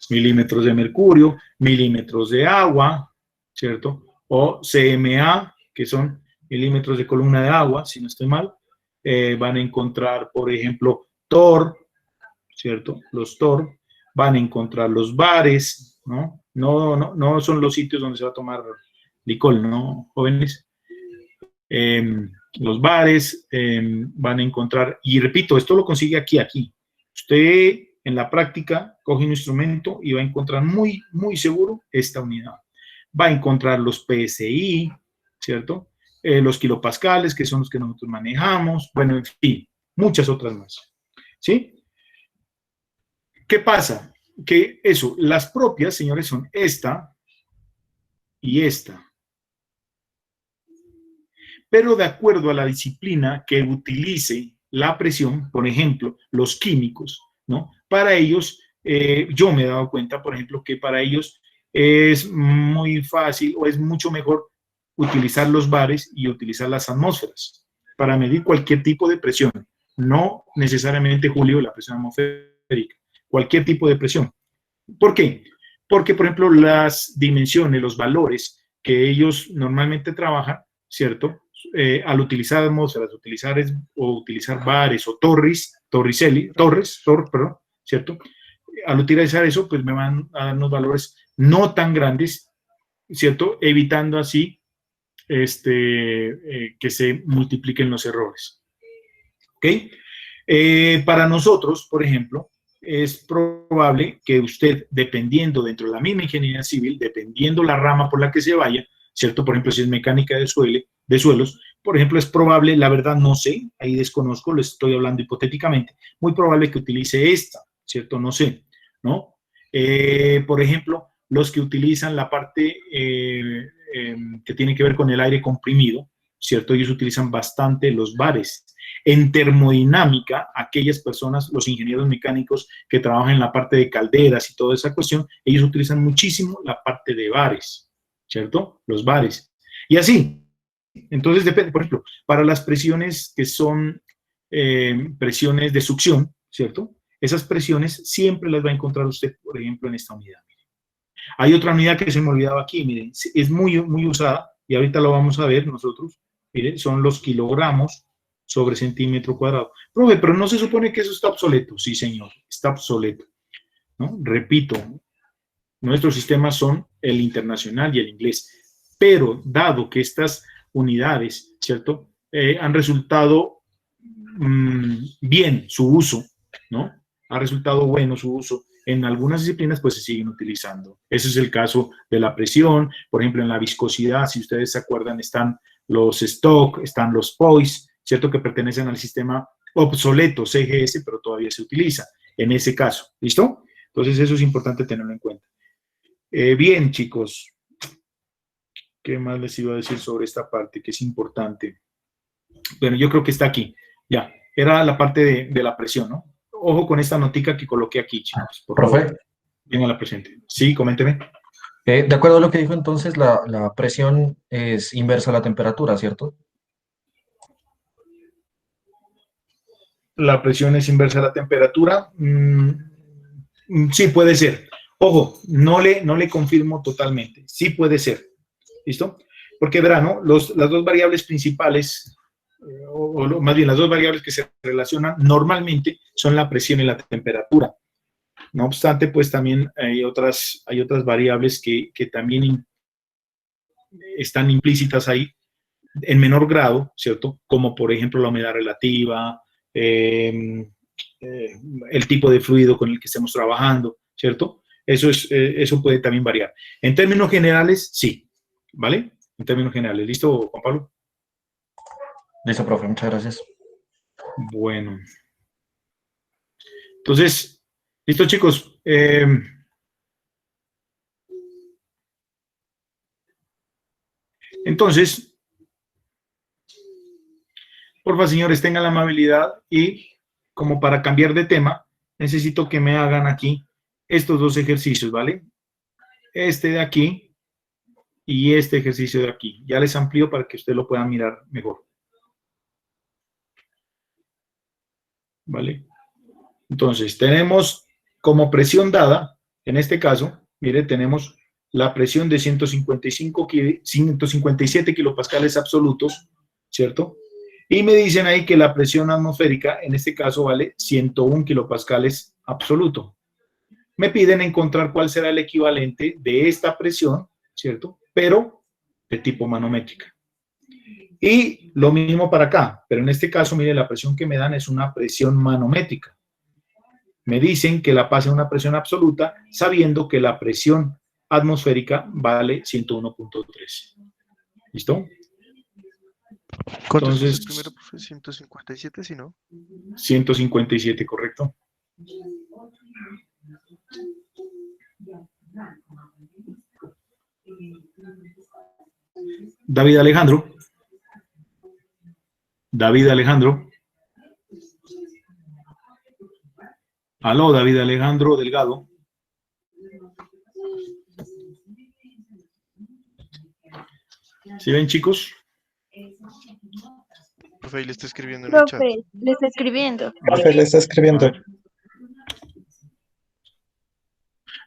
B: Milímetros de mercurio, milímetros de agua, ¿cierto? O CMA, que son milímetros de columna de agua, si no estoy mal. Van a encontrar, por ejemplo, TOR, ¿cierto? Los TOR. Van a encontrar los bares, ¿no? No son los sitios donde se va a tomar licor, ¿no, jóvenes? Los bares van a encontrar, y repito, esto lo consigue aquí. Usted en la práctica coge un instrumento y va a encontrar muy seguro esta unidad. Va a encontrar los PSI, ¿cierto? Los kilopascales, que son los que nosotros manejamos, bueno, en fin, muchas otras más, ¿sí? ¿Qué pasa? Que eso, las propias, señores, son esta y esta. Pero de acuerdo a la disciplina que utilice la presión, por ejemplo, los químicos, ¿no? Para ellos, yo me he dado cuenta, por ejemplo, que para ellos es muy fácil o es mucho mejor utilizar los bares y utilizar las atmósferas para medir cualquier tipo de presión. No necesariamente, Julio, la presión atmosférica, cualquier tipo de presión. ¿Por qué? Porque, por ejemplo, las dimensiones, los valores que ellos normalmente trabajan, ¿cierto? Al utilizar atmósferas, utilizar bares o torres, ¿cierto? Al utilizar eso, pues me van a dar unos valores no tan grandes, ¿cierto? Evitando así que se multipliquen los errores. ¿Ok? Para nosotros, por ejemplo, es probable que usted, dependiendo dentro de la misma ingeniería civil, dependiendo la rama por la que se vaya, ¿cierto? Por ejemplo, si es mecánica de suelos, por ejemplo, es probable, la verdad no sé, ahí desconozco, lo estoy hablando hipotéticamente, muy probable que utilice esta, ¿cierto? No sé, ¿no? Por ejemplo, los que utilizan la parte que tiene que ver con el aire comprimido, ¿cierto? Ellos utilizan bastante los bares. En termodinámica, aquellas personas, los ingenieros mecánicos que trabajan en la parte de calderas y toda esa cuestión, ellos utilizan muchísimo la parte de bares, ¿cierto? Los bares. Y así. Entonces, depende, por ejemplo, para las presiones que son presiones de succión, ¿cierto? Esas presiones siempre las va a encontrar usted, por ejemplo, en esta unidad. Hay otra unidad que se me olvidaba aquí, miren, es muy usada y ahorita lo vamos a ver nosotros, miren, son los kilogramos sobre centímetro cuadrado. Profe, pero no se supone que eso está obsoleto. Sí, señor, está obsoleto, ¿no? Repito, nuestros sistemas son el internacional y el inglés, pero dado que estas unidades, ¿cierto? Han resultado bien su uso, ¿no? Ha resultado bueno su uso. En algunas disciplinas, pues, se siguen utilizando. Ese es el caso de la presión. Por ejemplo, en la viscosidad, si ustedes se acuerdan, están los Stock, están los POIS, ¿cierto? Que pertenecen al sistema obsoleto, CGS, pero todavía se utiliza en ese caso. ¿Listo? Entonces, eso es importante tenerlo en cuenta. Bien, chicos. ¿Qué más les iba a decir sobre esta parte que es importante? Bueno, yo creo que está aquí. Ya, era la parte de la presión, ¿no? Ojo con esta notica que coloqué aquí, chicos. Por
J: Profe.
B: favor, la presente. Sí, coménteme.
J: De acuerdo a lo que dijo entonces, la presión es inversa a la temperatura, ¿cierto?
B: La presión es inversa a la temperatura. Sí, puede ser. Ojo, no le confirmo totalmente. Sí puede ser. ¿Listo? Porque verán, ¿no? Las dos variables principales más bien las dos variables que se relacionan normalmente son la presión y la temperatura. No obstante, pues también hay otras variables que también están implícitas ahí en menor grado, ¿cierto? Como por ejemplo la humedad relativa, el tipo de fluido con el que estemos trabajando, ¿cierto? Eso puede también variar. En términos generales, sí, ¿vale? En términos generales. ¿Listo, Juan Pablo?
J: Listo, profe, muchas gracias.
B: Bueno. Entonces, listo, chicos. Entonces, porfa, señores, tengan la amabilidad y como para cambiar de tema, necesito que me hagan aquí estos dos ejercicios, ¿vale? Este de aquí y este ejercicio de aquí. Ya les amplío para que ustedes lo puedan mirar mejor. ¿Vale? Entonces, tenemos como presión dada, en este caso, mire, tenemos la presión de 157 kilopascales absolutos, ¿cierto? Y me dicen ahí que la presión atmosférica, en este caso, vale 101 kilopascales absoluto. Me piden encontrar cuál será el equivalente de esta presión, ¿cierto? Pero de tipo manométrica. Y lo mismo para acá, pero en este caso, mire, la presión que me dan es una presión manométrica. Me dicen que la pase a una presión absoluta, sabiendo que la presión atmosférica vale 101.3. ¿Listo?
F: ¿Cuánto es
B: Entonces,
F: el primero, profe? 157, ¿sí, no?
B: 157, correcto. David Alejandro. David Alejandro. Aló, David Alejandro Delgado. ¿Sí ven, chicos?
F: Profe, ahí le está escribiendo en el chat.
C: Profe, le está escribiendo.
K: Profe, le está escribiendo.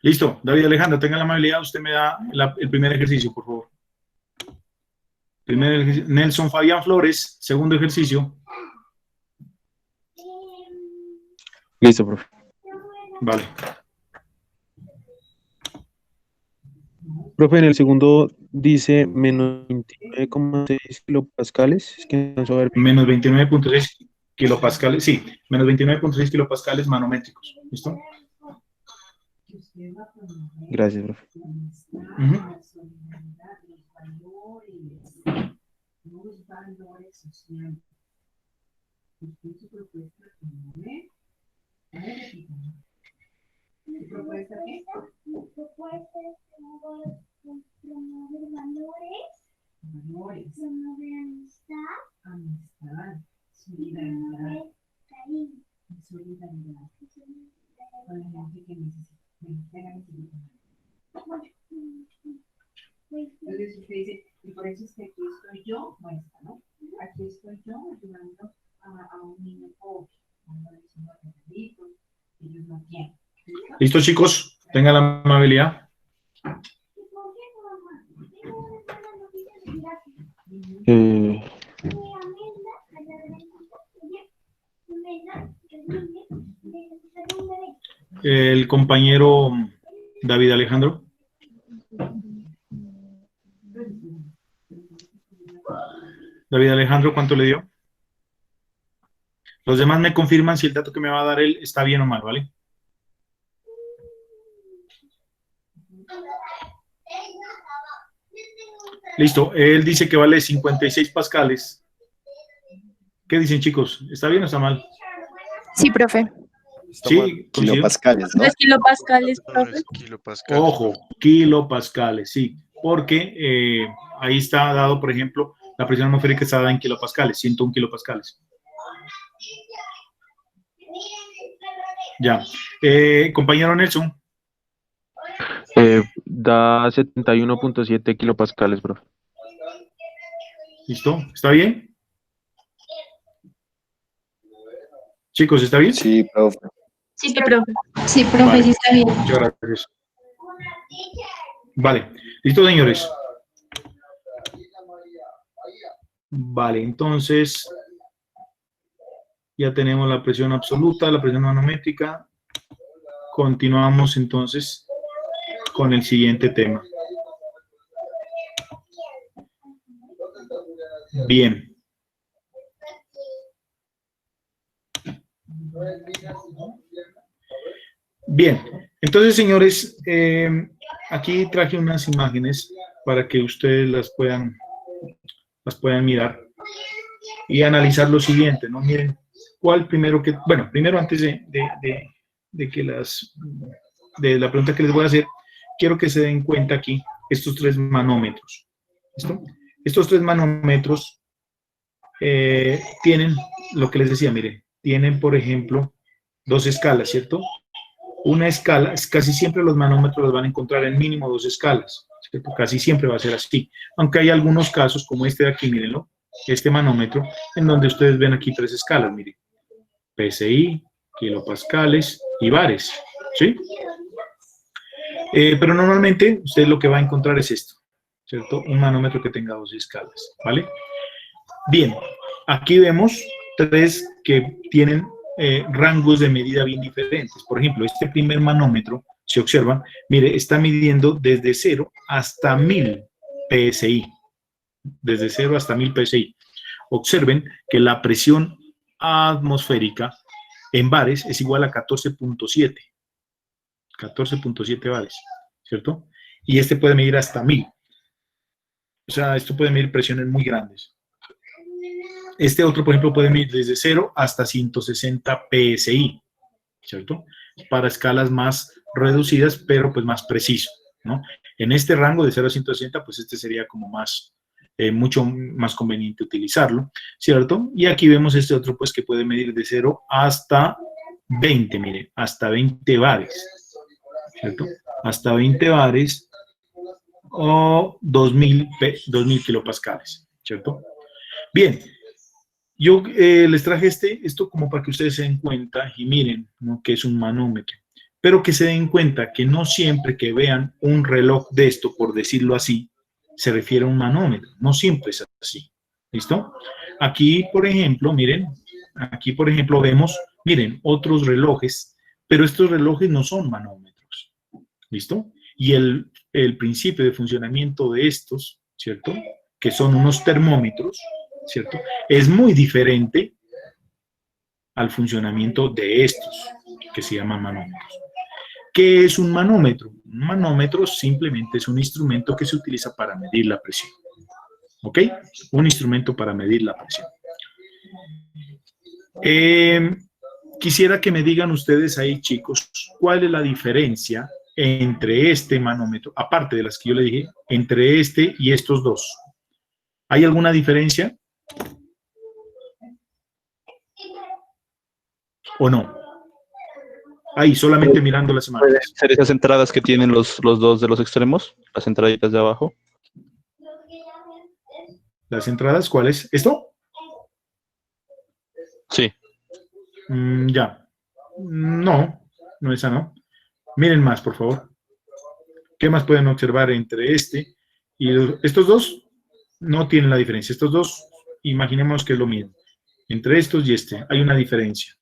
B: Listo, David Alejandro, tenga la amabilidad, usted me da el primer ejercicio, por favor. Primer ejercicio. Nelson Fabián Flores, segundo ejercicio.
I: Listo, profe.
B: Vale.
I: Profe, en el segundo dice menos 29,6 kilopascales. Es que no alcanzo a ver.
B: Menos 29.6 kilopascales, sí, menos 29.6 kilopascales manométricos. ¿Listo?
I: Gracias, profe.
L: Entonces usted dice, y por eso es que aquí estoy yo, muestra, ¿no? Aquí estoy yo ayudando a un niño pobre, diciendo regalitos, ellos no tienen.
B: ¿Listo, chicos? Tengan la amabilidad. El compañero David Alejandro. David Alejandro, ¿cuánto le dio? Los demás me confirman si el dato que me va a dar él está bien o mal, ¿vale? Listo, él dice que vale 56 pascales. ¿Qué dicen, chicos? ¿Está bien o está mal?
G: Sí, profe.
B: Sí,
K: kilopascales, ¿no?
C: 3 kilopascales, profe.
F: Kilopascales.
B: Ojo, kilopascales, sí, porque ahí está dado, por ejemplo, la presión atmosférica está dada en kilopascales, 101 kilopascales. Ya. Compañero Nelson.
I: Da 71.7 kilopascales, profe.
B: ¿Listo? ¿Está bien? Chicos, ¿está bien?
K: Sí, profe.
C: Sí, profe.
A: Sí, profe,
B: Vale.
A: sí está bien.
B: Muchas gracias. Vale. ¿Listo, señores? Vale, entonces ya tenemos la presión absoluta, la presión manométrica. Continuamos entonces con el siguiente tema. Bien. Bien, entonces señores, aquí traje unas imágenes para que ustedes las puedan mirar y analizar lo siguiente, ¿no? Miren, ¿cuál primero que, bueno, primero antes de la pregunta que les voy a hacer, quiero que se den cuenta aquí estos 3 manómetros. ¿Listo? Estos 3 manómetros tienen lo que les decía, miren, tienen, por ejemplo, 2 escalas, ¿cierto? Una escala, casi siempre los manómetros los van a encontrar en mínimo 2 escalas, ¿cierto? Casi siempre va a ser así, aunque hay algunos casos, como este de aquí, mírenlo, este manómetro, en donde ustedes ven aquí 3 escalas, miren, PSI, kilopascales y bares, ¿sí? Pero normalmente usted lo que va a encontrar es esto, ¿cierto? Un manómetro que tenga 2 escalas, ¿vale? Bien, aquí vemos 3 que tienen rangos de medida bien diferentes. Por ejemplo, este primer manómetro, si observan, mire, está midiendo desde 0 hasta 1000 PSI. Desde 0 hasta 1000 PSI. Observen que la presión atmosférica en bares es igual a 14.7. 14.7 bares, ¿cierto? Y este puede medir hasta 1000. O sea, esto puede medir presiones muy grandes. Este otro, por ejemplo, puede medir desde 0 hasta 160 PSI, ¿cierto? Para escalas más reducidas, pero pues más preciso, ¿no? En este rango de 0 a 160, pues este sería como más, mucho más conveniente utilizarlo, ¿cierto? Y aquí vemos este otro, pues, que puede medir de 0 hasta 20, mire, hasta 20 bares, ¿cierto? Hasta 20 bares o 2000 kilopascales, ¿cierto? Bien. Yo les traje esto como para que ustedes se den cuenta y miren, ¿no?, que es un manómetro, pero que se den cuenta que no siempre que vean un reloj de esto, por decirlo así, se refiere a un manómetro, no siempre es así, ¿listo? Aquí, por ejemplo, miren, aquí, por ejemplo, vemos, miren, otros relojes, pero estos relojes no son manómetros, ¿listo? Y el principio de funcionamiento de estos, ¿cierto?, que son unos termómetros, ¿cierto?, es muy diferente al funcionamiento de estos, que se llaman manómetros. ¿Qué es un manómetro? Un manómetro simplemente es un instrumento que se utiliza para medir la presión. ¿Ok? Un instrumento para medir la presión. Quisiera que me digan ustedes ahí, chicos, ¿cuál es la diferencia entre este manómetro, aparte de las que yo le dije, entre este y estos dos? ¿Hay alguna diferencia? ¿O no? Ahí, solamente mirando las imágenes.
M: ¿Pueden ser esas entradas que tienen los dos de los extremos? Las entraditas de abajo.
B: ¿Las entradas? ¿Cuál es? ¿Esto?
M: Sí.
B: Ya. No, no, esa no. Miren más, por favor. ¿Qué más pueden observar entre este y estos dos? No tienen la diferencia. Estos dos, imaginemos que es lo mismo. Entre estos y este, hay una diferencia.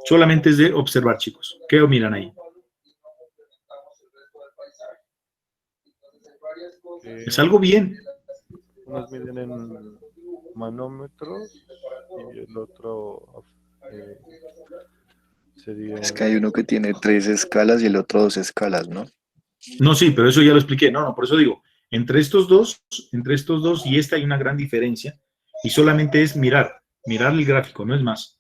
B: Solamente es de observar, chicos. ¿Qué miran ahí? Es algo bien.
H: Unos miden en manómetros y el otro sería...
K: Es que hay uno que tiene 3 escalas y el otro 2 escalas, ¿no?
B: No, sí, pero eso ya lo expliqué. No, por eso digo, entre estos dos y esta hay una gran diferencia y solamente es mirar el gráfico, no es más.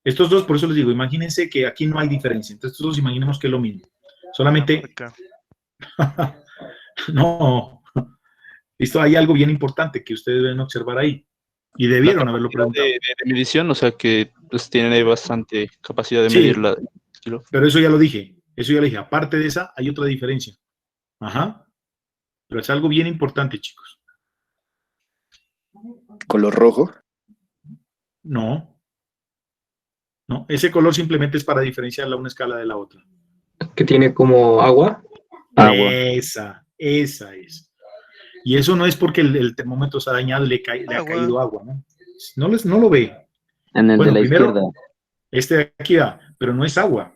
B: Estos dos, por eso les digo, imagínense que aquí no hay diferencia. Entre estos dos, imaginemos que es lo mismo. Solamente... No. Listo, hay algo bien importante que ustedes deben observar ahí. Y debieron haberlo preguntado.
M: De medición, o sea que pues, tienen ahí bastante capacidad de
B: Sí,
M: medirla.
B: Pero eso ya lo dije. Eso ya lo dije. Aparte de esa, hay otra diferencia. Ajá. Pero es algo bien importante, chicos.
K: ¿Color rojo?
B: No. No, ese color simplemente es para diferenciarla una escala de la otra.
N: Que tiene como agua.
B: Esa es. Y eso no es porque el termómetro se ha dañado y le ha caído agua, ¿no? No lo ve.
N: En el
B: Bueno,
N: de la
B: primero,
N: izquierda.
B: este de aquí da, pero no es agua,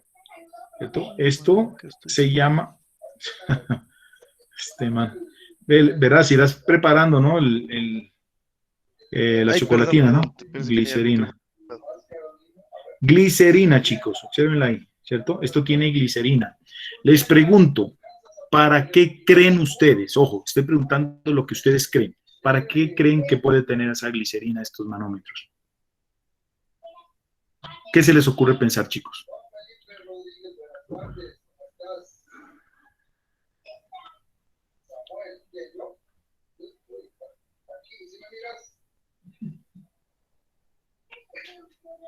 B: ¿cierto? Esto se llama, man, verás, irás preparando, ¿no? La
F: Ay,
B: chocolatina,
F: perdón,
B: ¿no?
F: pensé que tenía
B: Glicerina. Glicerina, chicos, observenla ahí, ¿cierto? Esto tiene glicerina. Les pregunto, ¿para qué creen ustedes? Ojo, estoy preguntando lo que ustedes creen. ¿Para qué creen que puede tener esa glicerina estos manómetros? ¿Qué se les ocurre pensar, chicos?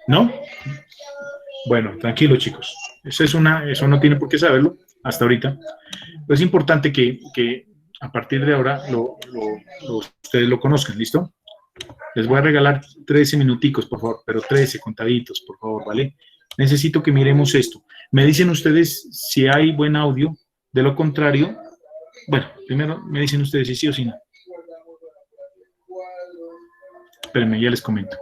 B: ¿No? Bueno, tranquilo, chicos. Eso no tiene por qué saberlo hasta ahorita. Pero es importante que a partir de ahora ustedes lo conozcan, ¿listo? Les voy a regalar 13 minuticos, por favor, pero 13 contaditos, por favor, ¿vale? Necesito que miremos esto. Me dicen ustedes si hay buen audio, de lo contrario, bueno, primero me dicen ustedes si sí o si no. Espérenme, ya les comento.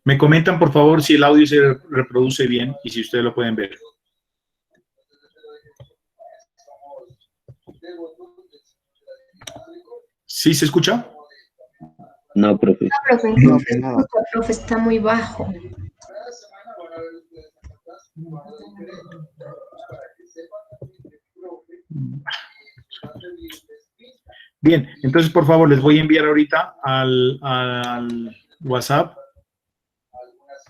B: Me comentan, por favor, si el audio se reproduce bien y si ustedes lo pueden ver. ¿Sí se escucha?
N: No, profe.
A: No, profe, no. El profe está muy bajo.
B: Bien, entonces, por favor, les voy a enviar ahorita al WhatsApp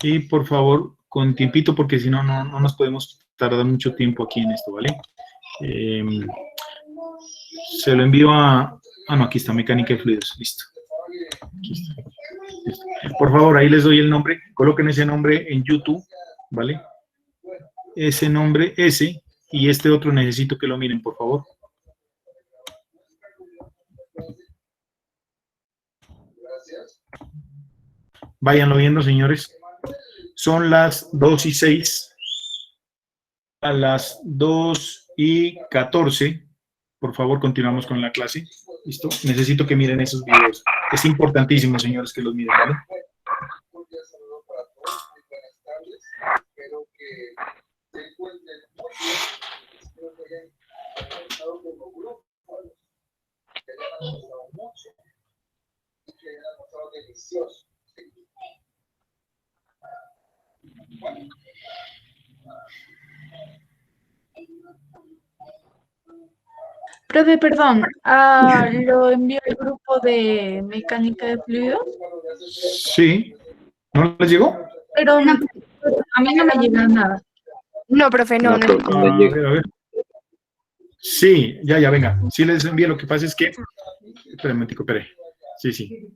B: y, por favor, con tiempito, porque si no, no nos podemos tardar mucho tiempo aquí en esto, ¿vale? Se lo envío a... Ah, no, aquí está, mecánica de fluidos, listo. Aquí está. Listo. Por favor, ahí les doy el nombre, coloquen ese nombre en YouTube, ¿vale? Ese nombre, ese, y este otro necesito que lo miren, por favor. Váyanlo viendo, señores. Son las 2:06. A las 2:14, por favor, continuamos con la clase. ¿Listo? Necesito que miren esos videos. Es importantísimo, señores, que los miren, ¿vale?
C: Profe, perdón, ¿lo envió el grupo de mecánica de fluidos?
B: Sí. ¿No les llegó?
C: Pero no, a mí no me llega nada.
G: No, profe, no.
B: A ver. Sí, ya, venga. Sí les envié, lo que pasa es que... Espera un momentico, espere. Sí.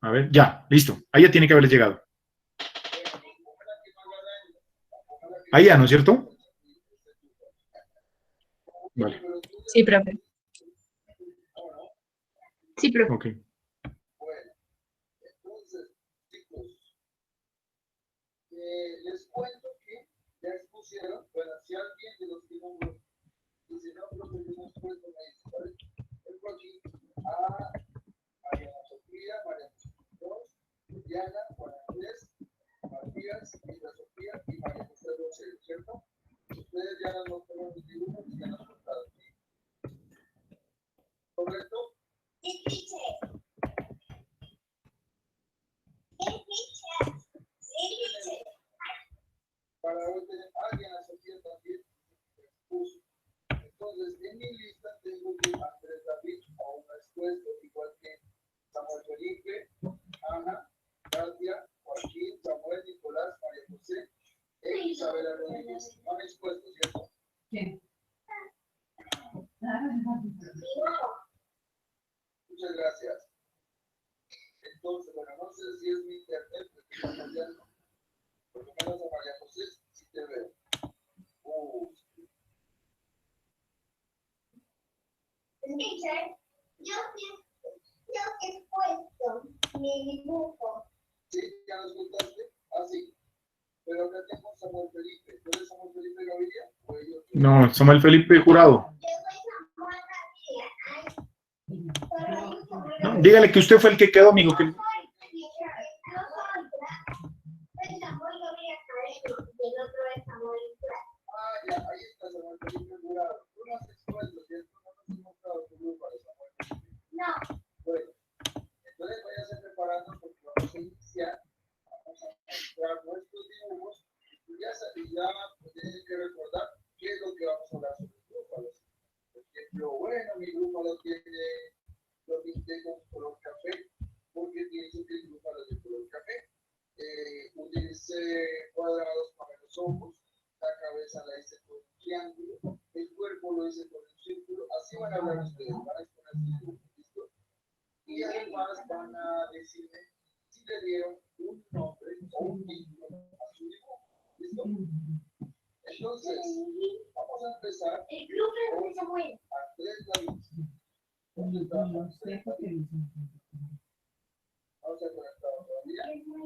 B: A ver, ya, listo. Ahí ya tiene que haberles llegado. Ahí ya, ¿no es cierto? Vale.
C: Sí, profe.
A: Sí, profe.
B: Ok.
O: Les cuento que ya expusieron, bueno, si alguien de los que no dice, no, pero que hemos puesto el aquí a María Sofía, María Dos, Diana, Juan Andrés, Matías, Isla Sofía y María José Rosero, ¿cierto? Ustedes ya no fueron los dibujos y ya nos contaron. ¿Correcto? Para hoy tener alguien a Sofía también expuso. Entonces, en mi lista tengo que Andrés David aún no expuesto, igual que Samuel Felipe, Ana, Katia, Joaquín, Samuel, Nicolás, María José e Isabela Rodríguez. No han expuesto, ¿cierto? Sí. Muchas gracias. Entonces, bueno, no sé si es mi internet, porque está cambiando. Por lo menos a María José sí te veo.
A: Teacher, yo que he puesto mi dibujo.
O: Sí, ya nos contaste. Ah, sí. Pero acá tengo Samuel Felipe. ¿Tú eres Samuel Felipe Gaviria? ¿O ellos?
B: No, Samuel Felipe Jurado. No, dígale que usted fue el que quedó, amigo. Que...
O: Ah, ya, ahí está Samuel Felipe Jurado. Tú no has expuesto, ¿cierto? No nos has mostrado tu grupo de Samuel Felipe.
A: No.
O: Bueno, entonces váyase preparando porque vamos a iniciar. Vamos a mostrar nuestros dibujos. Y ya pues, tienen que recordar qué es lo que vamos a hablar sobre búfalos. Por ejemplo, bueno, mi búfalo lo pinté con color café porque pienso que el búfalo es de color café. Utilicé cuadrados para los ojos, la cabeza la hice con un triángulo, el cuerpo lo hice con un círculo. Así van a hablar ustedes, van a exponer sus dibujos, ¿listo? Y además van a decirme si le dieron un nombre o un título a su dibujo, ¿listo? Entonces, vamos a empezar
A: El club
O: con
A: de Samuel.
O: Andrés David. ¿Dónde está Andrés David? ¿No se ha conectado todavía? Bueno,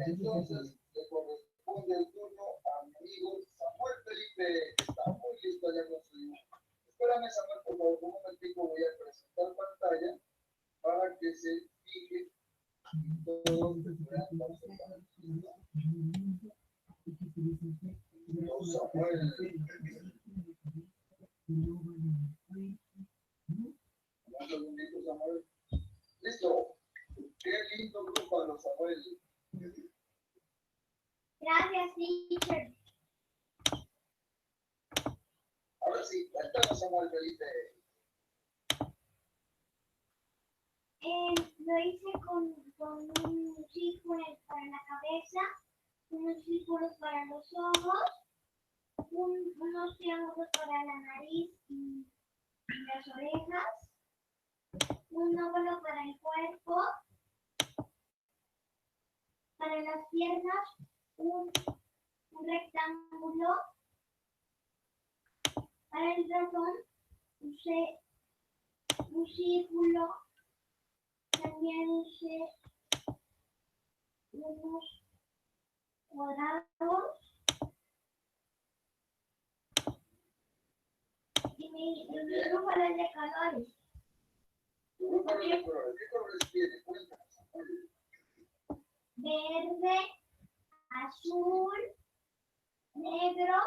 O: entonces le corresponde el turno a mi amigo Samuel Felipe, que está muy listo ya con su dibujo. Espérame, Samuel, por favor, un momentico, voy a presentar pantalla para que se fije y todos puedan observar. No, Samuel. Un segundito, Samuel. Listo. Qué lindo grupo, los Samuel.
A: Gracias, teacher.
O: Ahora sí, cuéntanos, Samuel Felipe.
A: Lo hice con un círculo para la cabeza, unos círculos para los ojos, unos triángulos para la nariz y las orejas, un óvalo para el cuerpo, para las piernas, un rectángulo, para el ratón usé un círculo, también usé unos cuadrados y mi búfalo es de colores.
O: ¿Qué colores tiene? Cuéntanos, Samuel.
A: Verde, azul, negro,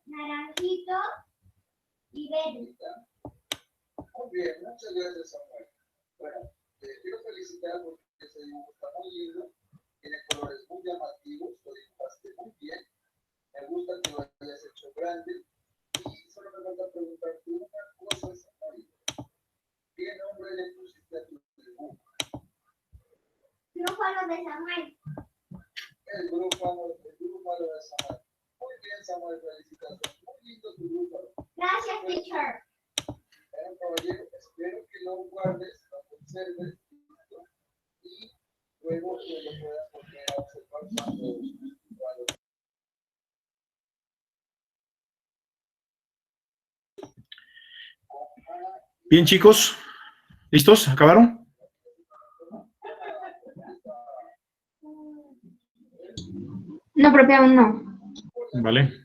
A: naranjito y verde.
O: Muy bien, muchas gracias, Samuel. Bueno, te quiero felicitar porque ese dibujo está muy lindo, tiene colores muy llamativos, lo dibujaste muy bien. Me gusta que lo hayas hecho grande. Y solo me falta preguntarte una cosa, Samuel. ¿Qué nombre le pusiste a tu dibujo?
A: Búfalo de Samuel.
O: El búfalo de Samuel. Muy bien, Samuel, felicitaciones. Muy lindo tu búfalo.
A: Gracias, teacher.
O: Bueno, caballero, espero que lo guardes, lo conserves, ¿listo? Y luego que lo puedas volver a observar cuando
B: Bien, chicos. ¿Listos? ¿Acabaron?
A: No, profe, aún no.
B: Vale.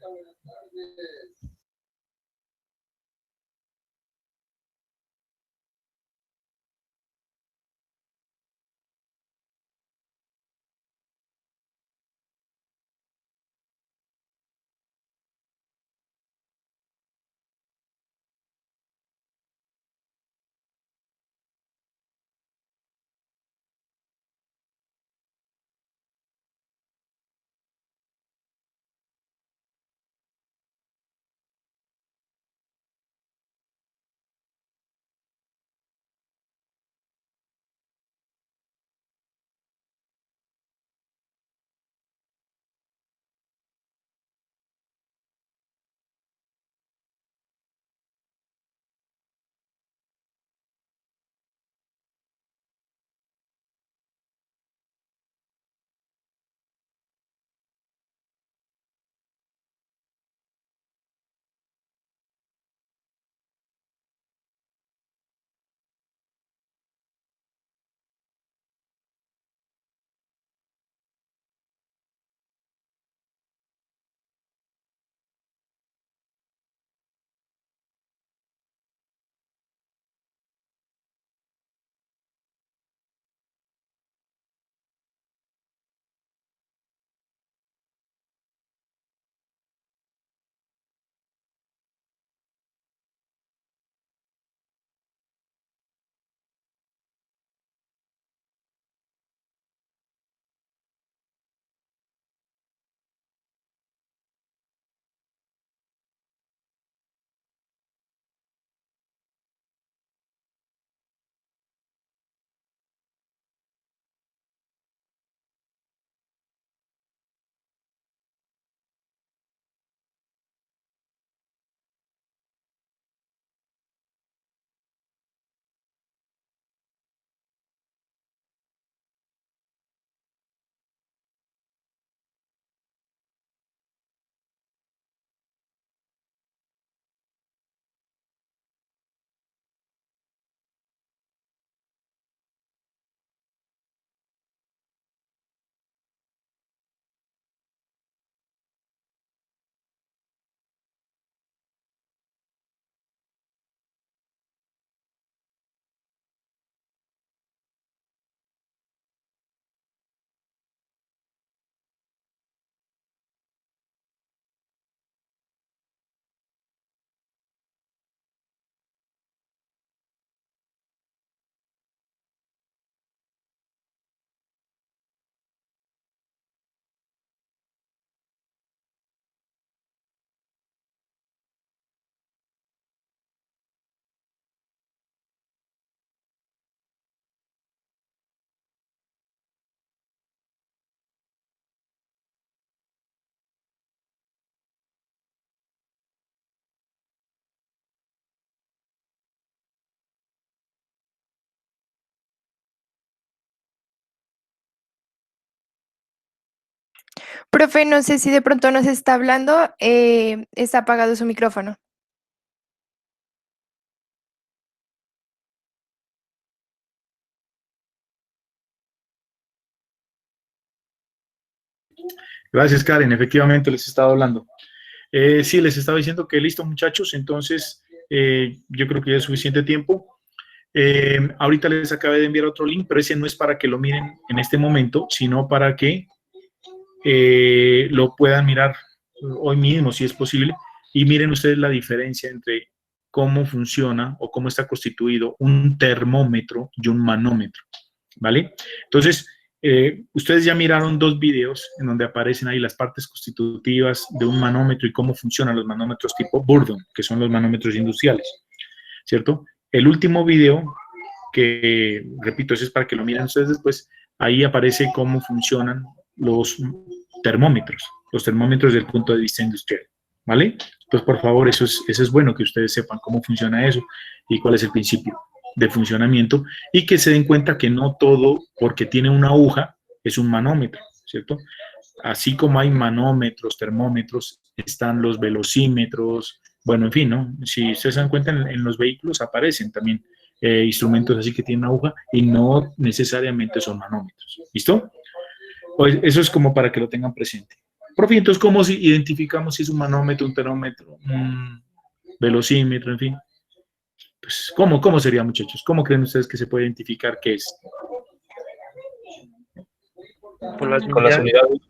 G: Profe, no sé si de pronto nos está hablando, está apagado su micrófono.
B: Gracias, Karen. Efectivamente, les estaba hablando. Sí, les estaba diciendo que listo, muchachos. Entonces, yo creo que ya es suficiente tiempo. Ahorita les acabé de enviar otro link, pero ese no es para que lo miren en este momento, sino para que lo puedan mirar hoy mismo, si es posible, y miren ustedes la diferencia entre cómo funciona o cómo está constituido un termómetro y un manómetro, ¿vale? Entonces, ustedes ya miraron 2 videos en donde aparecen ahí las partes constitutivas de un manómetro y cómo funcionan los manómetros tipo Bourdon, que son los manómetros industriales, ¿cierto? El último video, que repito, ese es para que lo miren ustedes después, ahí aparece cómo funcionan los termómetros desde el punto de vista industrial, ¿vale? Entonces, por favor, eso es bueno que ustedes sepan cómo funciona eso y cuál es el principio de funcionamiento y que se den cuenta que no todo, porque tiene una aguja, es un manómetro, ¿cierto? Así como hay manómetros, termómetros, están los velocímetros, bueno, en fin, ¿no? Si ustedes se dan cuenta, en los vehículos aparecen también instrumentos así que tienen aguja y no necesariamente son manómetros, ¿listo? Pues eso es como para que lo tengan presente. Profe, entonces, ¿cómo si identificamos si es un manómetro, un termómetro, un velocímetro, en fin? Pues, ¿cómo sería, muchachos? ¿Cómo creen ustedes que se puede identificar qué es?
M: Con las unidades.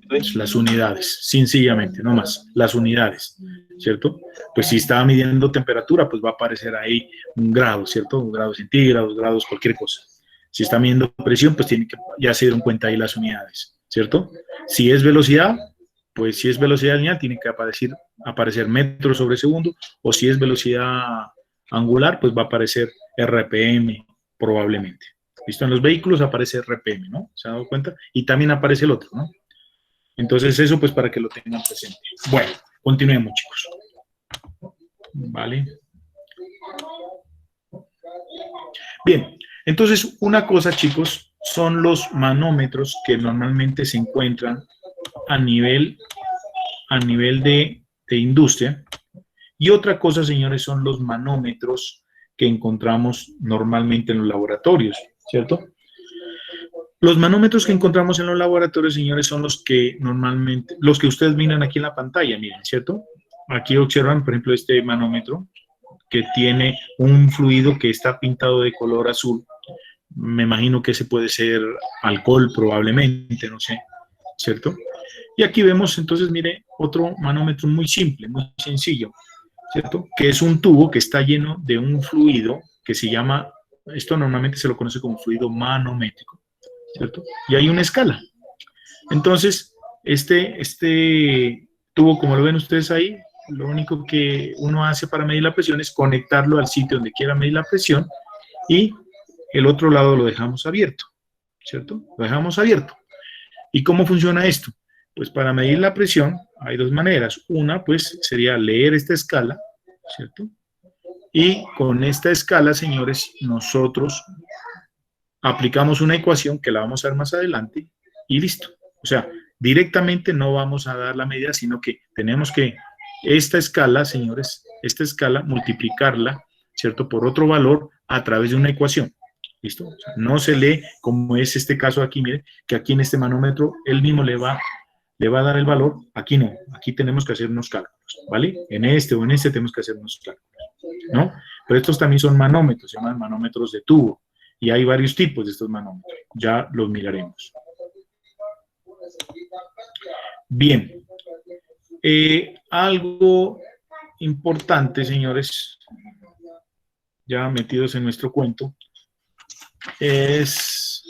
B: Pues las unidades, sencillamente, no más, las unidades, ¿cierto? Pues si está midiendo temperatura, pues va a aparecer ahí un grado, ¿cierto? Un grado centígrados, grados, cualquier cosa. Si está midiendo presión, pues tiene que, ya se dieron cuenta ahí las unidades, ¿cierto? Si es velocidad, pues si es velocidad lineal, tiene que aparecer metros sobre segundo, o si es velocidad angular, pues va a aparecer RPM probablemente. ¿Listo? En los vehículos aparece RPM, ¿no? ¿Se han dado cuenta? Y también aparece el otro, ¿no? Entonces eso pues para que lo tengan presente. Bueno, continuemos, chicos. Vale. Bien, entonces una cosa, chicos, son los manómetros que normalmente se encuentran a nivel de industria. Y otra cosa, señores, son los manómetros que encontramos normalmente en los laboratorios, ¿cierto? Los manómetros que encontramos en los laboratorios, señores, son los que normalmente, los que ustedes miran aquí en la pantalla, miren, ¿cierto? Aquí observan, por ejemplo, este manómetro que tiene un fluido que está pintado de color azul. Me imagino que ese puede ser alcohol probablemente, no sé, ¿cierto? Y aquí vemos, entonces, mire, otro manómetro muy simple, muy sencillo, ¿cierto? Que es un tubo que está lleno de un fluido que se llama, esto normalmente se lo conoce como fluido manométrico, ¿cierto? Y hay una escala. Entonces, este tubo, como lo ven ustedes ahí, lo único que uno hace para medir la presión es conectarlo al sitio donde quiera medir la presión y el otro lado lo dejamos abierto, ¿cierto? Lo dejamos abierto. ¿Y cómo funciona esto? Pues para medir la presión hay 2 maneras. Una, pues, sería leer esta escala, ¿cierto? Y con esta escala, señores, nosotros aplicamos una ecuación que la vamos a ver más adelante y listo. O sea, directamente no vamos a dar la medida, sino que tenemos que esta escala, señores, esta escala multiplicarla, ¿cierto? Por otro valor a través de una ecuación. ¿Listo? O sea, no se lee como es este caso aquí, mire, que aquí en este manómetro él mismo le va a dar el valor. Aquí no, aquí tenemos que hacer unos cálculos, ¿vale? En este o en este tenemos que hacer unos cálculos, ¿no? Pero estos también son manómetros, se llaman manómetros de tubo. Y hay varios tipos de estos manómetros. Ya los miraremos. Bien. Algo importante, señores, ya metidos en nuestro cuento, es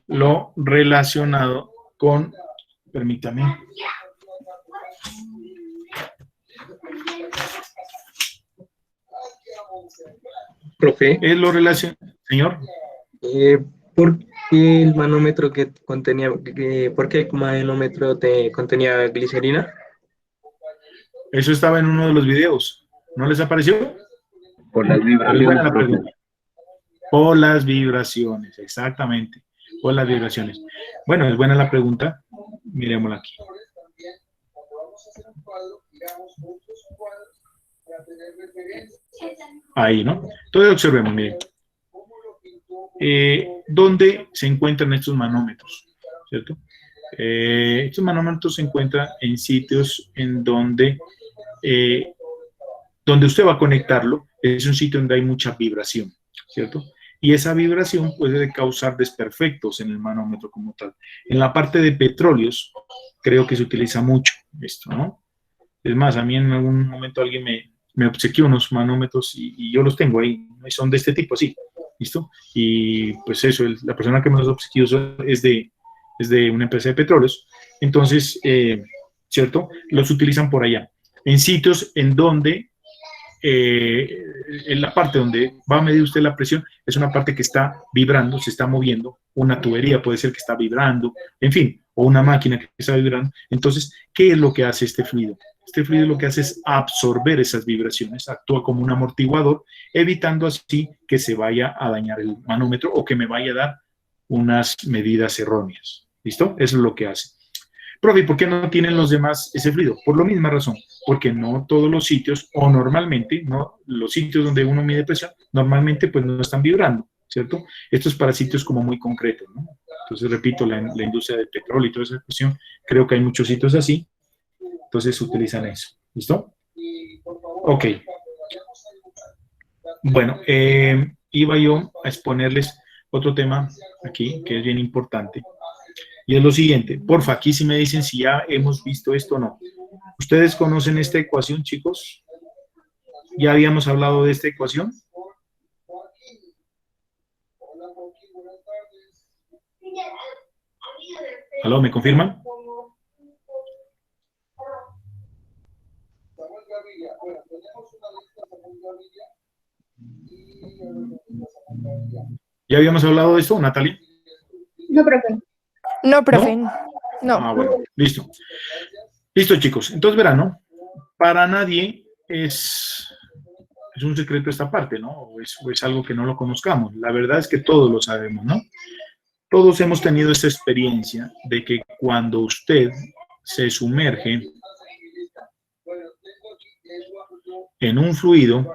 B: lo relacionado con, permítame.
P: Profe.
B: Es lo relacionado, señor.
P: ¿Por qué el manómetro que contenía, por qué el manómetro contenía glicerina?
B: Eso estaba en uno de los videos. ¿No les apareció?
N: Por las vibraciones, profe.
B: Por las vibraciones, exactamente. Por las vibraciones. Bueno, es buena la pregunta. Miremosla aquí.
O: También, cuando vamos a hacer un cuadro, miramos otros cuadros para tener referencias.
B: Ahí, ¿no? Entonces observemos, miren. ¿Dónde se encuentran estos manómetros? ¿Cierto? Estos manómetros se encuentran en sitios en donde usted va a conectarlo, es un sitio donde hay mucha vibración, ¿cierto? Y esa vibración puede causar desperfectos en el manómetro como tal. En la parte de petróleos, creo que se utiliza mucho esto, ¿no? Es más, a mí en algún momento alguien me obsequió unos manómetros y yo los tengo ahí, ¿no? Y son de este tipo, así, ¿listo? Y pues eso, la persona que me los obsequió es de una empresa de petróleos. Entonces, ¿cierto? Los utilizan por allá. En sitios en donde, en la parte donde va a medir usted la presión, es una parte que está vibrando, se está moviendo. Una tubería puede ser que está vibrando, en fin, o una máquina que está vibrando. Entonces, ¿qué es lo que hace este fluido? Este fluido lo que hace es absorber esas vibraciones, actúa como un amortiguador, evitando así que se vaya a dañar el manómetro o que me vaya a dar unas medidas erróneas. ¿Listo? Eso es lo que hace. Profe, ¿por qué no tienen los demás ese fluido? Por la misma razón, porque no todos los sitios, o normalmente, no los sitios donde uno mide presión, normalmente pues no están vibrando, ¿cierto? Esto es para sitios como muy concretos, ¿no? Entonces, repito, la industria del petróleo y toda esa cuestión, creo que hay muchos sitios así, entonces utilizan eso. ¿Listo? Ok. Bueno, iba yo a exponerles otro tema aquí, que es bien importante. Y es lo siguiente, porfa, aquí sí me dicen si ya hemos visto esto o no. ¿Ustedes conocen esta ecuación, chicos? ¿Ya habíamos hablado de esta ecuación? ¿Aló, me confirman? ¿Ya habíamos hablado de esto, Natalia?
G: No, profe. No, profe. No.
B: Ah, bueno, listo. Listo, chicos. Entonces verán, ¿no? Para nadie es un secreto esta parte, ¿no? O es algo que no lo conozcamos. La verdad es que todos lo sabemos, ¿no? Todos hemos tenido esa experiencia de que cuando usted se sumerge en un fluido,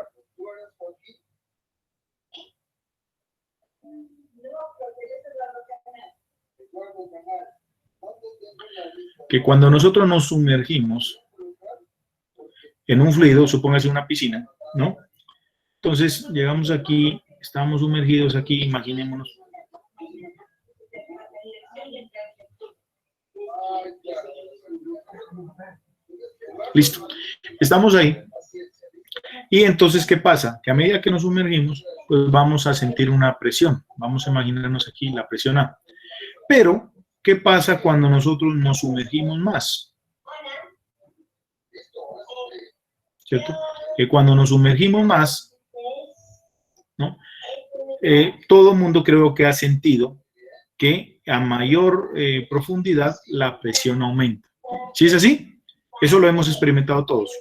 B: que cuando nosotros nos sumergimos en un fluido, supóngase una piscina, ¿no? Entonces, llegamos aquí, estamos sumergidos aquí, imaginémonos. Listo. Estamos ahí. Y entonces, ¿qué pasa? Que a medida que nos sumergimos, pues vamos a sentir una presión. Vamos a imaginarnos aquí la presión A. Pero, ¿qué pasa cuando nosotros nos sumergimos más? ¿Cierto? Que cuando nos sumergimos más, ¿no? Todo el mundo creo que ha sentido que a mayor profundidad la presión aumenta. ¿Sí es así? Eso lo hemos experimentado todos.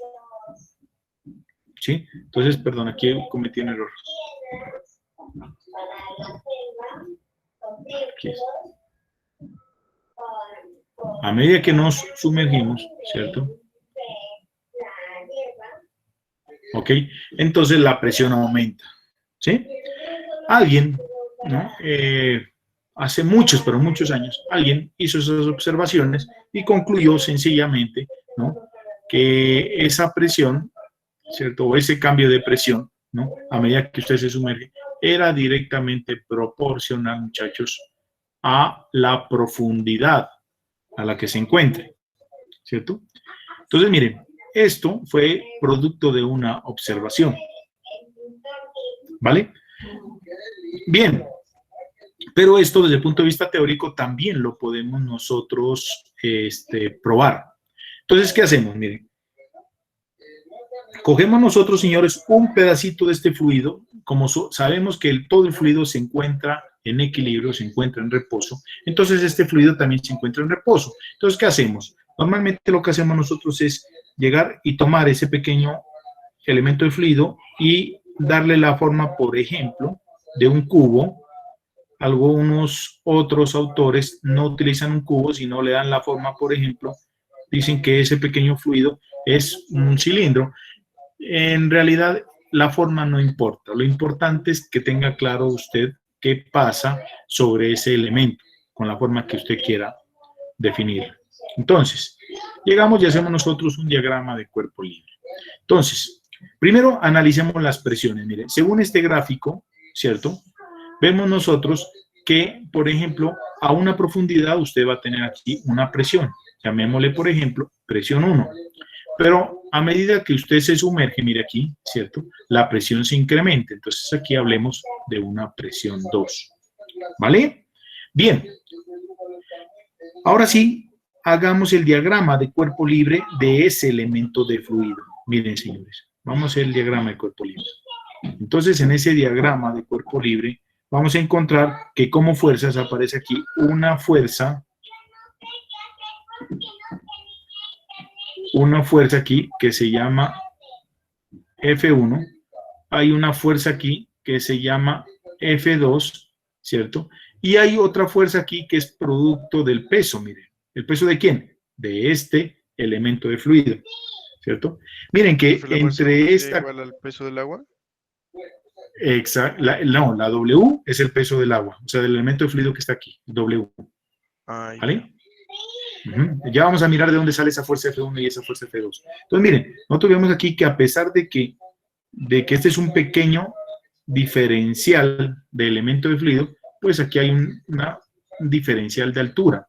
B: ¿Sí? Entonces, perdón, aquí cometí un error. Aquí es. A medida que nos sumergimos, ¿cierto? ¿Ok? Entonces la presión aumenta. ¿Sí? Alguien, ¿no? Hace muchos, pero muchos años, alguien hizo esas observaciones y concluyó sencillamente, ¿no? Que esa presión, ¿cierto? O ese cambio de presión, ¿no? A medida que usted se sumerge, era directamente proporcional, muchachos, a la profundidad a la que se encuentre, ¿cierto? Entonces, miren, esto fue producto de una observación, ¿vale? Bien, pero esto desde el punto de vista teórico también lo podemos nosotros probar. Entonces, ¿qué hacemos? Miren, cogemos nosotros, señores, un pedacito de este fluido, como sabemos que todo el fluido se encuentra en equilibrio, se encuentra en reposo, entonces este fluido también se encuentra en reposo. Entonces, ¿qué hacemos? Normalmente lo que hacemos nosotros es llegar y tomar ese pequeño elemento de fluido y darle la forma, por ejemplo, de un cubo, algunos otros autores no utilizan un cubo, sino le dan la forma, por ejemplo, dicen que ese pequeño fluido es un cilindro. En realidad, la forma no importa. Lo importante es que tenga claro usted qué pasa sobre ese elemento, con la forma que usted quiera definir. Entonces, llegamos y hacemos nosotros un diagrama de cuerpo libre. Entonces, primero analicemos las presiones. Mire, según este gráfico, ¿cierto? Vemos nosotros que, por ejemplo, a una profundidad usted va a tener aquí una presión. Llamémosle, por ejemplo, presión 1. Pero a medida que usted se sumerge, mire aquí, ¿cierto? La presión se incrementa. Entonces aquí hablemos de una presión 2. ¿Vale? Bien. Ahora sí, hagamos el diagrama de cuerpo libre de ese elemento de fluido. Miren, señores, vamos a hacer el diagrama de cuerpo libre. Entonces, en ese diagrama de cuerpo libre, vamos a encontrar que como fuerzas aparece aquí una fuerza aquí que se llama F1, hay una fuerza aquí que se llama F2, ¿cierto? Y hay otra fuerza aquí que es producto del peso, miren. ¿El peso de quién? De este elemento de fluido, ¿cierto? Miren que entre esta...
F: ¿Igual al peso del agua?
B: Exacto, no, la W es el peso del agua, o sea, del elemento de fluido que está aquí, W. ¿Vale? Ya vamos a mirar de dónde sale esa fuerza F1 y esa fuerza F2. Entonces, miren, nosotros vemos aquí que a pesar de que este es un pequeño diferencial de elemento de fluido, pues aquí hay un diferencial de altura.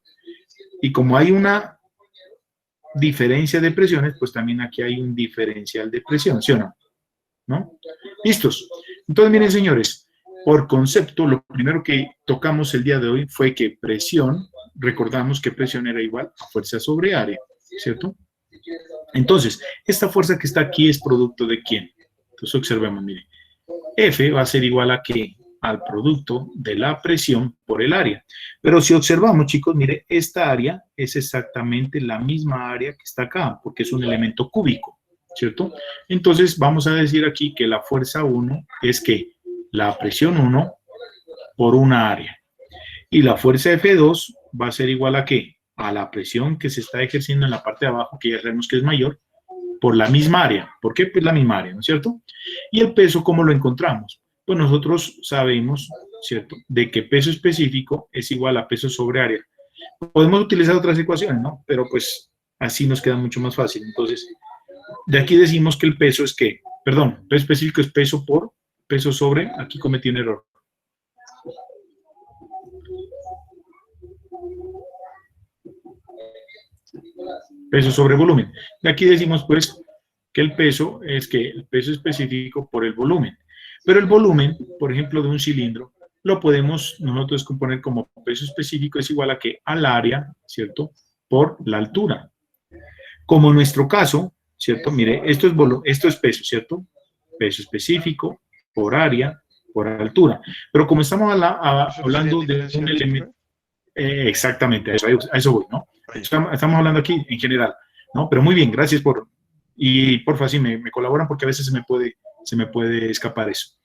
B: Y como hay una diferencia de presiones, pues también aquí hay un diferencial de presión, ¿sí o no? ¿No? ¿Listos? Entonces, miren, señores, por concepto, lo primero que tocamos el día de hoy fue que presión, recordamos que presión era igual a fuerza sobre área, ¿cierto? Entonces, esta fuerza que está aquí es producto de ¿quién? Entonces, observemos, miren. F va a ser igual a ¿qué? Al producto de la presión por el área. Pero si observamos, chicos, mire, esta área es exactamente la misma área que está acá, porque es un elemento cúbico, ¿cierto? Entonces, vamos a decir aquí que la fuerza 1 es que la presión 1 por una área. Y la fuerza F2 va a ser igual a ¿qué? A la presión que se está ejerciendo en la parte de abajo, que ya sabemos que es mayor, por la misma área. ¿Por qué? Pues la misma área, ¿no es cierto? Y el peso, ¿cómo lo encontramos? Pues nosotros sabemos, ¿cierto?, de que peso específico es igual a peso sobre área. Podemos utilizar otras ecuaciones, ¿no? Pero pues así nos queda mucho más fácil. Entonces, de aquí decimos que el peso es ¿qué? Perdón, peso específico es peso por peso sobre, aquí cometí un error. Peso sobre volumen. Y aquí decimos pues que el peso es que el peso específico por el volumen. Pero el volumen, por ejemplo, de un cilindro, lo podemos nosotros componer como peso específico es igual a ¿qué? Al área, ¿cierto? Por la altura. Como en nuestro caso, ¿cierto? Mire, esto es peso, ¿cierto? Peso específico por área, por altura. Pero como estamos hablando de un elemento... exactamente, a eso voy, ¿no? Estamos hablando aquí en general, ¿no? Pero muy bien, gracias por... Y porfa, sí, me colaboran porque a veces se me puede escapar eso.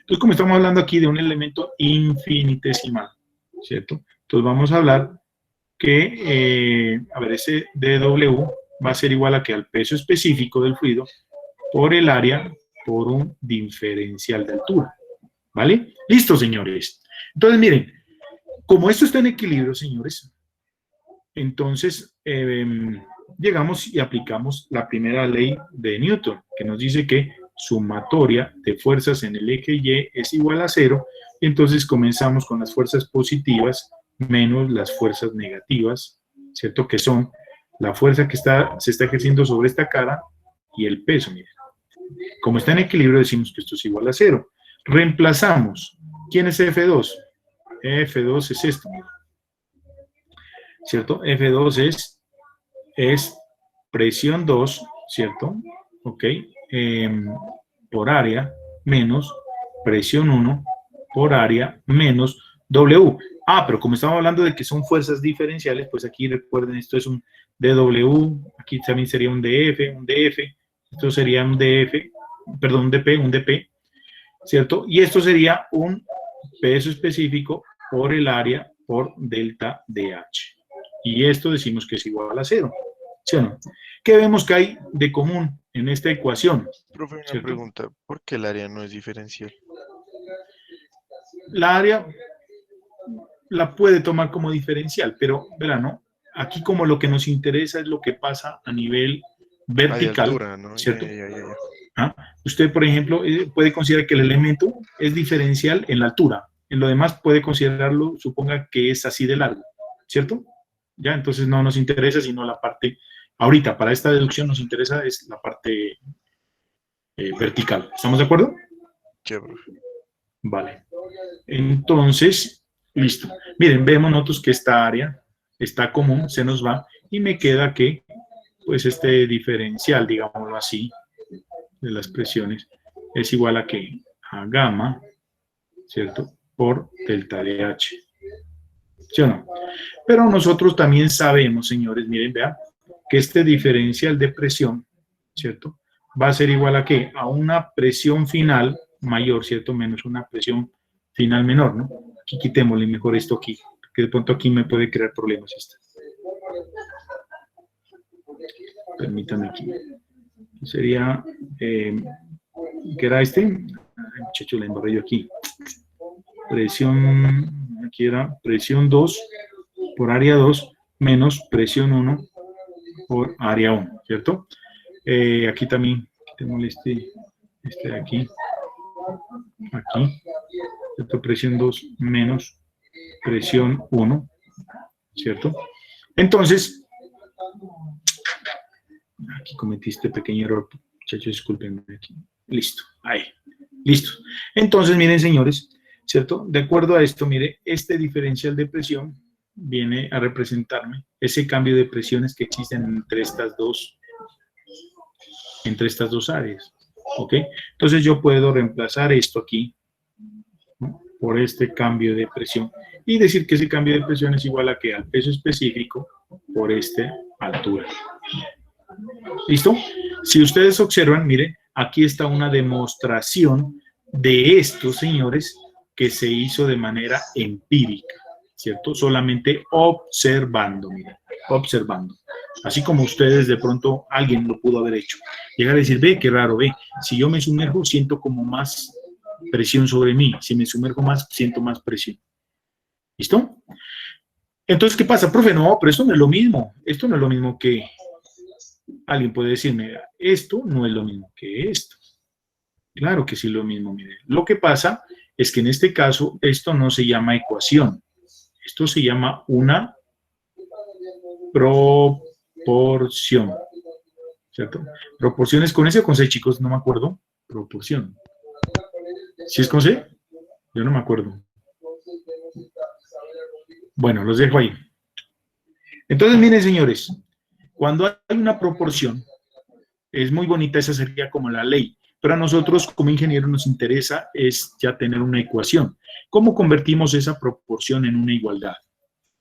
B: Entonces, como estamos hablando aquí de un elemento infinitesimal, ¿cierto? Entonces vamos a hablar que, a ver, ese dW va a ser igual a que al peso específico del fluido por el área por un diferencial de altura, ¿vale? Listo, señores. Entonces, miren, como esto está en equilibrio, señores, entonces llegamos y aplicamos la primera ley de Newton, que nos dice que sumatoria de fuerzas en el eje Y es igual a 0, y entonces comenzamos con las fuerzas positivas menos las fuerzas negativas, ¿cierto? Que son la fuerza que se está ejerciendo sobre esta cara y el peso, miren. Como está en equilibrio decimos que esto es igual a 0. Reemplazamos. ¿Quién es F2? F2 es esto, miren. ¿Cierto? F2 es presión 2, ¿cierto? Ok. Por área menos presión 1 por área menos W. Ah, pero como estamos hablando de que son fuerzas diferenciales, pues aquí recuerden, esto es un dW, aquí también sería un DF, esto sería un DF, perdón, un DP, ¿cierto? Y esto sería un peso específico por el área por delta DH. Y esto decimos que es igual a 0. ¿Sí o no? ¿Qué vemos que hay de común en esta ecuación?
F: Profe, una
B: ¿Cierto?
F: pregunta. ¿Por qué el área no es diferencial?
B: La área la puede tomar como diferencial, pero verán, ¿no? Aquí como lo que nos interesa es lo que pasa a nivel vertical,
F: altura, ¿no?
B: ¿cierto?
F: Ya.
B: ¿Ah? Usted, por ejemplo, puede considerar que el elemento es diferencial en la altura. En lo demás puede considerarlo, suponga que es así de largo, ¿cierto? Ya, entonces no nos interesa sino la parte, ahorita para esta deducción nos interesa es la parte vertical. ¿Estamos de acuerdo?
F: Sí, profe.
B: Vale. Entonces, listo. Miren, vemos nosotros que esta área está común, se nos va, y me queda que, pues este diferencial, digámoslo así, de las presiones, es igual a que a gamma, ¿cierto? Por delta de H. ¿Sí o no? Pero nosotros también sabemos, señores, miren, vean, que este diferencial de presión, ¿cierto? Va a ser igual a ¿qué? A una presión final mayor, ¿cierto? Menos una presión final menor, ¿no? Aquí quitémosle mejor esto aquí, que de pronto aquí me puede crear problemas esto. Permítanme aquí. Sería, ¿qué era este? Ay, muchacho, le embarré yo aquí. Presión, aquí era presión 2 por área 2 menos presión 1 por área 1, ¿cierto? Aquí también, tenemos este de aquí, ¿cierto? Presión 2 menos presión 1, ¿cierto? Entonces, aquí cometí este pequeño error, muchachos, discúlpenme aquí. Listo, ahí, listo. Entonces, miren, señores, ¿cierto? De acuerdo a esto, mire, este diferencial de presión viene a representarme ese cambio de presiones que existen entre estas dos áreas, ¿ok? Entonces yo puedo reemplazar esto aquí, ¿no? Por este cambio de presión y decir que ese cambio de presión es igual a que al peso específico por esta altura. ¿Listo? Si ustedes observan, mire, aquí está una demostración de esto, señores, que se hizo de manera empírica, ¿cierto? Solamente observando, miren, observando. Así como ustedes de pronto, alguien lo pudo haber hecho. Llegar a decir, ve, qué raro, ve, si yo me sumerjo, siento como más presión sobre mí. Si me sumerjo más, siento más presión. ¿Listo? Entonces, ¿qué pasa? Profe, no, pero esto no es lo mismo. Esto no es lo mismo que... Alguien puede decirme, esto no es lo mismo que esto. Claro que sí es lo mismo, mire. Lo que pasa es que en este caso, esto no se llama ecuación. Esto se llama una proporción. ¿Cierto? ¿Proporciones con S o con C, chicos? No me acuerdo. Proporción. ¿Sí es con C? Yo no me acuerdo. Bueno, los dejo ahí. Entonces, miren, señores, cuando hay una proporción, es muy bonita, esa sería como la ley, pero a nosotros como ingenieros nos interesa es ya tener una ecuación. ¿Cómo convertimos esa proporción en una igualdad?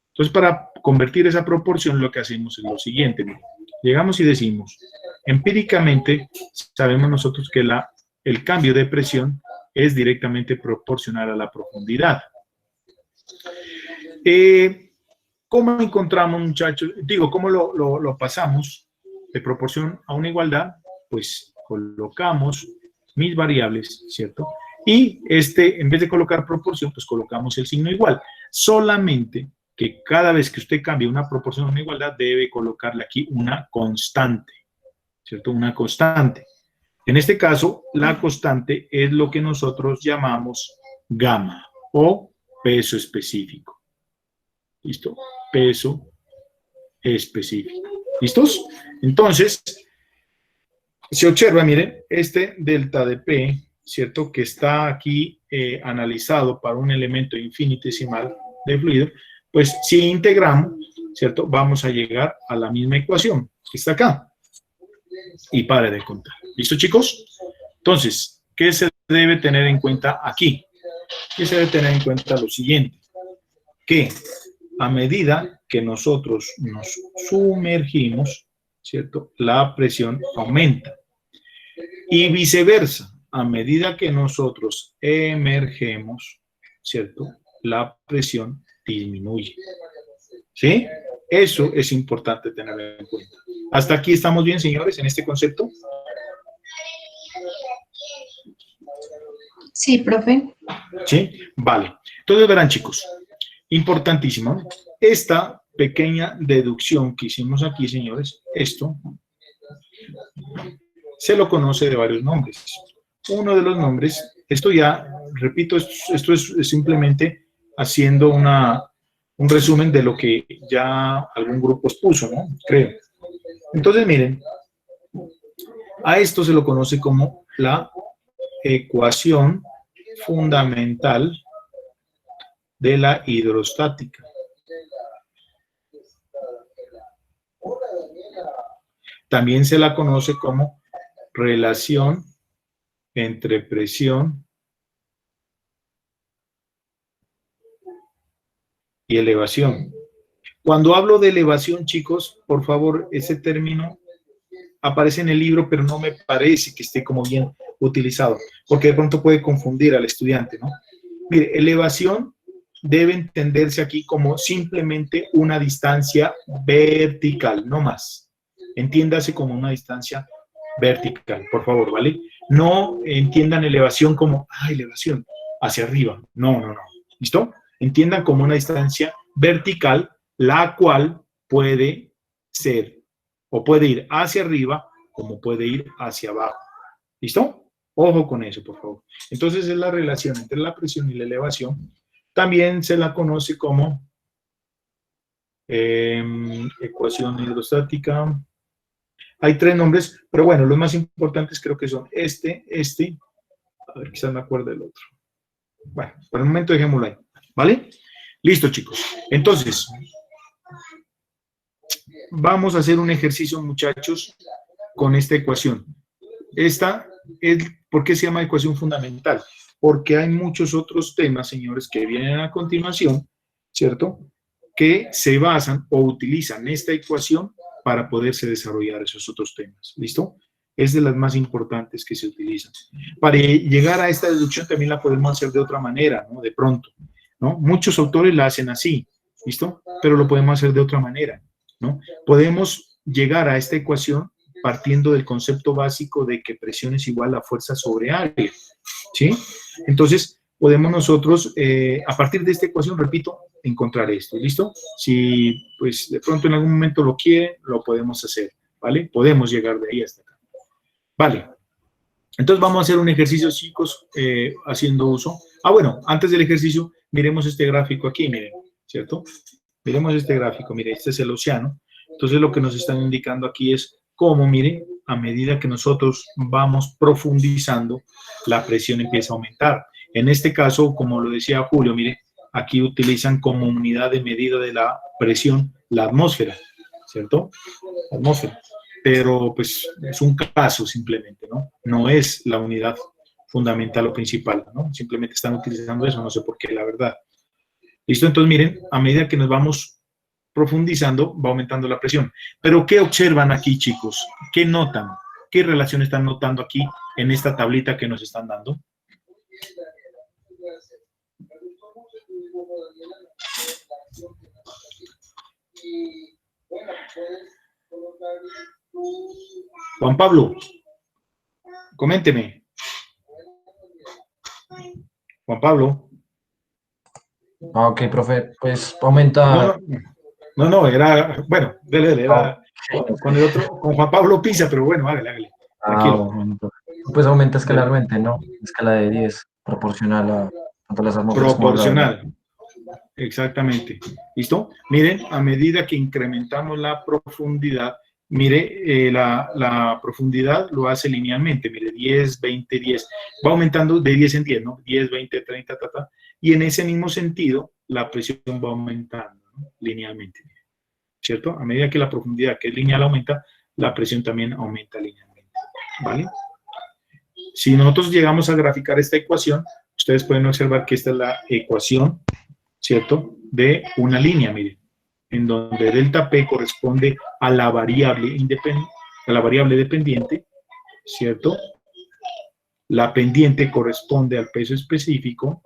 B: Entonces, para convertir esa proporción, lo que hacemos es lo siguiente. Miren, llegamos y decimos, empíricamente, sabemos nosotros que el cambio de presión es directamente proporcional a la profundidad. ¿Cómo encontramos, muchachos? Digo, ¿cómo lo pasamos de proporción a una igualdad? Pues colocamos mis variables, ¿cierto? Y en vez de colocar proporción, pues colocamos el signo igual. Solamente que cada vez que usted cambie una proporción a una igualdad, debe colocarle aquí una constante, ¿cierto? Una constante. En este caso, la constante es lo que nosotros llamamos gamma o peso específico. ¿Listo? Peso específico. ¿Listos? Entonces, se observa, miren, este delta de P, ¿cierto? Que está aquí analizado para un elemento infinitesimal de fluido, pues si integramos, ¿cierto? Vamos a llegar a la misma ecuación que está acá. Y pare de contar. ¿Listo, chicos? Entonces, ¿qué se debe tener en cuenta aquí? ¿Qué se debe tener en cuenta? Lo siguiente, que a medida que nosotros nos sumergimos, ¿cierto? La presión aumenta. Y viceversa, a medida que nosotros emergemos, ¿cierto? la presión disminuye. ¿Sí? Eso es importante tenerlo en cuenta. ¿Hasta aquí estamos bien, señores, en este concepto?
C: Sí, profe.
B: ¿Sí? Vale. Entonces verán, chicos, importantísimo. Esta pequeña deducción que hicimos aquí, señores, esto se lo conoce de varios nombres. Uno de los nombres, esto ya, repito, esto es simplemente haciendo un resumen de lo que ya algún grupo expuso, ¿no? Creo. Entonces, miren, a esto se lo conoce como la ecuación fundamental de la hidrostática. También se la conoce como relación entre presión y elevación. Cuando hablo de elevación, chicos, por favor, ese término aparece en el libro, pero no me parece que esté como bien utilizado, porque de pronto puede confundir al estudiante, ¿no? Mire, elevación debe entenderse aquí como simplemente una distancia vertical, no más. Entiéndase como una distancia vertical, por favor, ¿vale? No entiendan elevación como, elevación, hacia arriba. No, no, no. ¿Listo? Entiendan como una distancia vertical, la cual puede ser o puede ir hacia arriba como puede ir hacia abajo. ¿Listo? Ojo con eso, por favor. Entonces es la relación entre la presión y la elevación. También se la conoce como ecuación hidrostática. Hay tres nombres, pero bueno, los más importantes creo que son este, a ver, quizás me acuerdo del otro. Bueno, por el momento dejémoslo ahí, ¿vale? Listo, chicos. Entonces, vamos a hacer un ejercicio, muchachos, con esta ecuación. Esta es, ¿por qué se llama ecuación fundamental? Porque hay muchos otros temas, señores, que vienen a continuación, ¿cierto? Que se basan o utilizan esta ecuación para poderse desarrollar esos otros temas. ¿Listo? Es de las más importantes que se utilizan. Para llegar a esta deducción también la podemos hacer de otra manera, ¿no? De pronto, ¿no? Muchos autores la hacen así, ¿listo? Pero lo podemos hacer de otra manera, ¿no? Podemos llegar a esta ecuación partiendo del concepto básico de que presión es igual a fuerza sobre área, ¿sí? Entonces, podemos nosotros, a partir de esta ecuación, repito, encontrar esto, ¿listo? Si, pues, de pronto en algún momento lo quieren, lo podemos hacer, ¿vale? Podemos llegar de ahí hasta acá. Vale. Entonces, vamos a hacer un ejercicio, chicos, haciendo uso. Bueno, antes del ejercicio, miremos este gráfico aquí, miren, ¿cierto? Miremos este gráfico, miren, este es el océano. Entonces, lo que nos están indicando aquí es cómo, miren, a medida que nosotros vamos profundizando, la presión empieza a aumentar. En este caso, como lo decía Julio, mire, aquí utilizan como unidad de medida de la presión la atmósfera, ¿cierto? La atmósfera. Pero, pues, es un caso simplemente, ¿no? No es la unidad fundamental o principal, ¿no? Simplemente están utilizando eso, no sé por qué, la verdad. ¿Listo? Entonces, miren, a medida que nos vamos profundizando, va aumentando la presión. Pero, ¿qué observan aquí, chicos? ¿Qué notan? ¿Qué relación están notando aquí en esta tablita que nos están dando? Juan Pablo, coménteme. Juan Pablo.
J: Ok, profe, pues aumenta...
B: No, era, bueno, dele, era con el otro, con Juan Pablo Pisa, pero bueno, hágale. Tranquilo.
J: Bueno, pues aumenta escalarmente, ¿no? Escala de 10, proporcional a tanto las atmósferas como
B: proporcional. Exactamente. ¿Listo? Miren, a medida que incrementamos la profundidad, mire, la profundidad lo hace linealmente, mire, 10, 20, 10. Va aumentando de 10 en 10, ¿no? 10, 20, 30, y en ese mismo sentido, la presión va aumentando, ¿no? Linealmente, ¿cierto? A medida que la profundidad, que es lineal, aumenta, la presión también aumenta linealmente, ¿vale? Si nosotros llegamos a graficar esta ecuación, ustedes pueden observar que esta es la ecuación, ¿cierto? De una línea, miren, en donde delta P corresponde a la variable dependiente, ¿cierto? La pendiente corresponde al peso específico,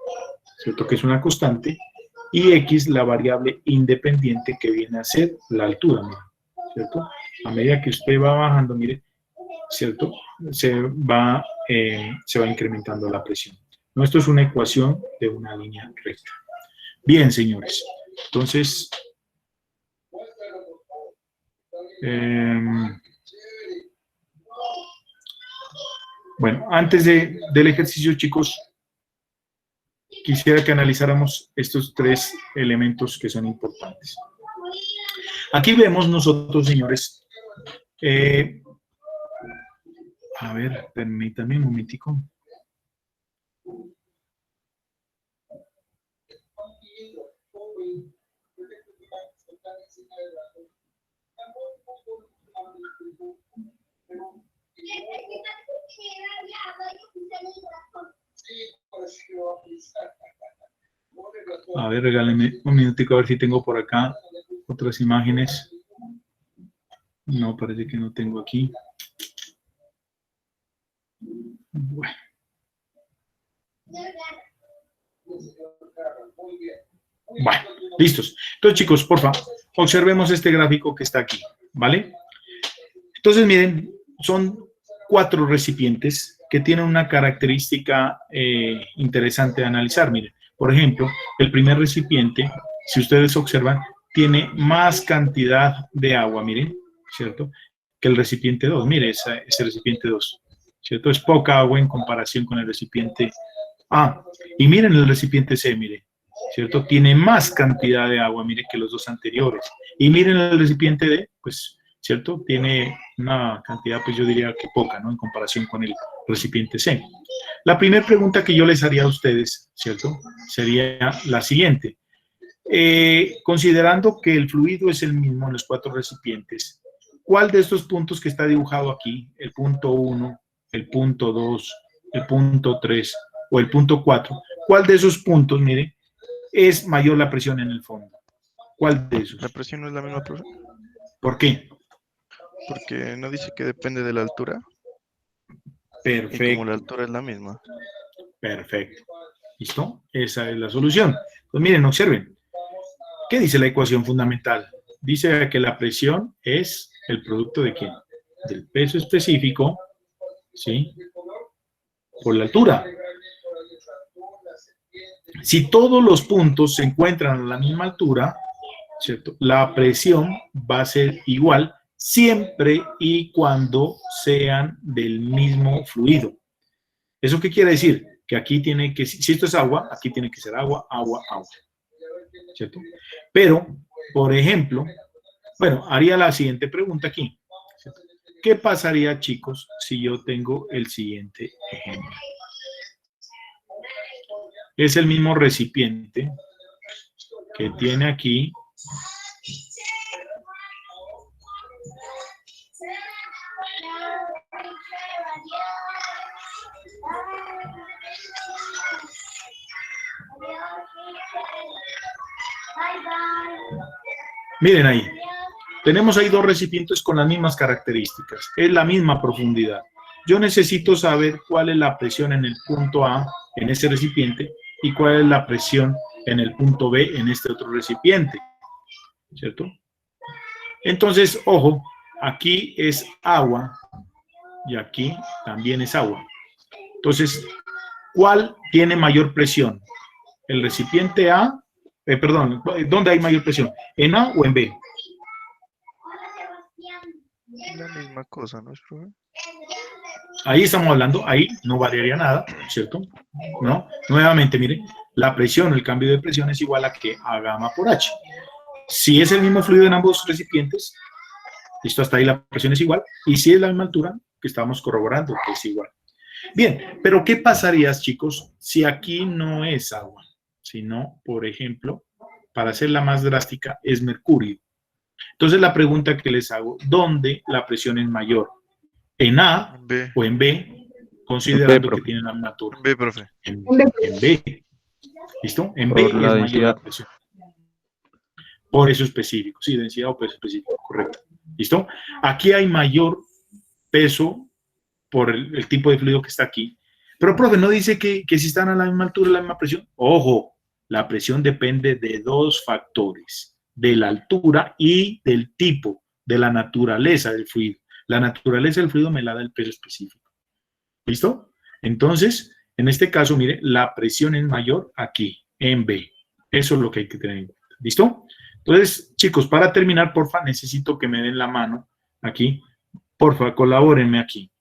B: ¿cierto? Que es una constante, y X la variable independiente que viene a ser la altura, mire, ¿cierto? A medida que usted va bajando, mire, ¿cierto? Se va incrementando la presión. ¿No? Esto es una ecuación de una línea recta. Bien, señores. Entonces, bueno, antes del ejercicio, chicos, quisiera que analizáramos estos tres elementos que son importantes. Aquí vemos nosotros, señores, a ver, permítanme un momentico. A ver, regálenme un minutico a ver si tengo por acá otras imágenes. No, parece que no tengo aquí. Bueno. Bueno, listos. Entonces, chicos, por favor, observemos este gráfico que está aquí, ¿vale? Entonces, miren, son 4 recipientes que tienen una característica interesante de analizar. Miren, por ejemplo, el primer recipiente, si ustedes observan, tiene más cantidad de agua, miren, ¿cierto? Que el recipiente 2. Mire, ese recipiente 2, ¿cierto? Es poca agua en comparación con el recipiente A. Y miren el recipiente C, mire, ¿cierto? Tiene más cantidad de agua, mire, que los 2 anteriores. Y miren el recipiente D, pues, ¿cierto? Tiene una cantidad, pues yo diría que poca, ¿no? En comparación con el recipiente C. La primera pregunta que yo les haría a ustedes, ¿cierto? Sería la siguiente. Considerando que el fluido es el mismo en los 4 recipientes, ¿cuál de estos puntos que está dibujado aquí, el punto 1, el punto 2, el punto 3 o el punto 4, cuál de esos puntos, mire, es mayor la presión en el fondo? ¿Cuál de esos?
F: ¿La presión no es la misma, profe?
B: ¿Por qué?
F: Porque no dice que depende de la altura.
B: Perfecto.
F: Y como la altura es la misma.
B: Perfecto. ¿Listo? Esa es la solución. Pues miren, observen. ¿Qué dice la ecuación fundamental? Dice que la presión es el producto de ¿qué? Del peso específico, ¿sí? Por la altura. Si todos los puntos se encuentran a la misma altura, ¿cierto? La presión va a ser igual siempre y cuando sean del mismo fluido. ¿Eso qué quiere decir? Que aquí tiene que, si esto es agua, aquí tiene que ser agua, agua, agua. ¿Cierto? Pero, por ejemplo, bueno, haría la siguiente pregunta aquí. ¿Cierto? ¿Qué pasaría, chicos, si yo tengo el siguiente ejemplo? Es el mismo recipiente que tiene aquí miren ahí, tenemos ahí 2 recipientes con las mismas características, es la misma profundidad. Yo necesito saber cuál es la presión en el punto A, en ese recipiente, y cuál es la presión en el punto B, en este otro recipiente, ¿cierto? Entonces, ojo, aquí es agua y aquí también es agua. Entonces, ¿cuál tiene mayor presión? ¿El recipiente A? Perdón, ¿dónde hay mayor presión? ¿En A o en B?
F: La misma cosa, ¿no es, profe?
B: Ahí estamos hablando, ahí no variaría nada, ¿cierto? ¿No? Nuevamente, mire, la presión, el cambio de presión es igual a que a gamma por H. Si es el mismo fluido en ambos recipientes, listo, hasta ahí la presión es igual, y si es la misma altura, que estamos corroborando que es igual. Bien, pero ¿qué pasaría, chicos, si aquí no es agua? Sino, por ejemplo, para hacerla más drástica, es mercurio. Entonces la pregunta que les hago, ¿dónde la presión es mayor? ¿En A
F: B.
B: o en B? Considerando
M: B,
B: que tienen la misma altura.
F: B, profe.
B: En B. ¿Listo? En B es
M: Por la
B: mayor
M: densidad.
B: la presión. Por eso específico. Sí, densidad o peso específico, correcto. ¿Listo? Aquí hay mayor peso por el tipo de fluido que está aquí. Pero, profe, ¿no dice que si están a la misma altura, la misma presión? Ojo, la presión depende de dos factores, de la altura y del tipo, de la naturaleza del fluido. La naturaleza del fluido me la da el peso específico. ¿Listo? Entonces, en este caso, mire, la presión es mayor aquí, en B. Eso es lo que hay que tener en cuenta. ¿Listo? Entonces, chicos, para terminar, porfa, necesito que me den la mano aquí. Porfa, colabórenme aquí.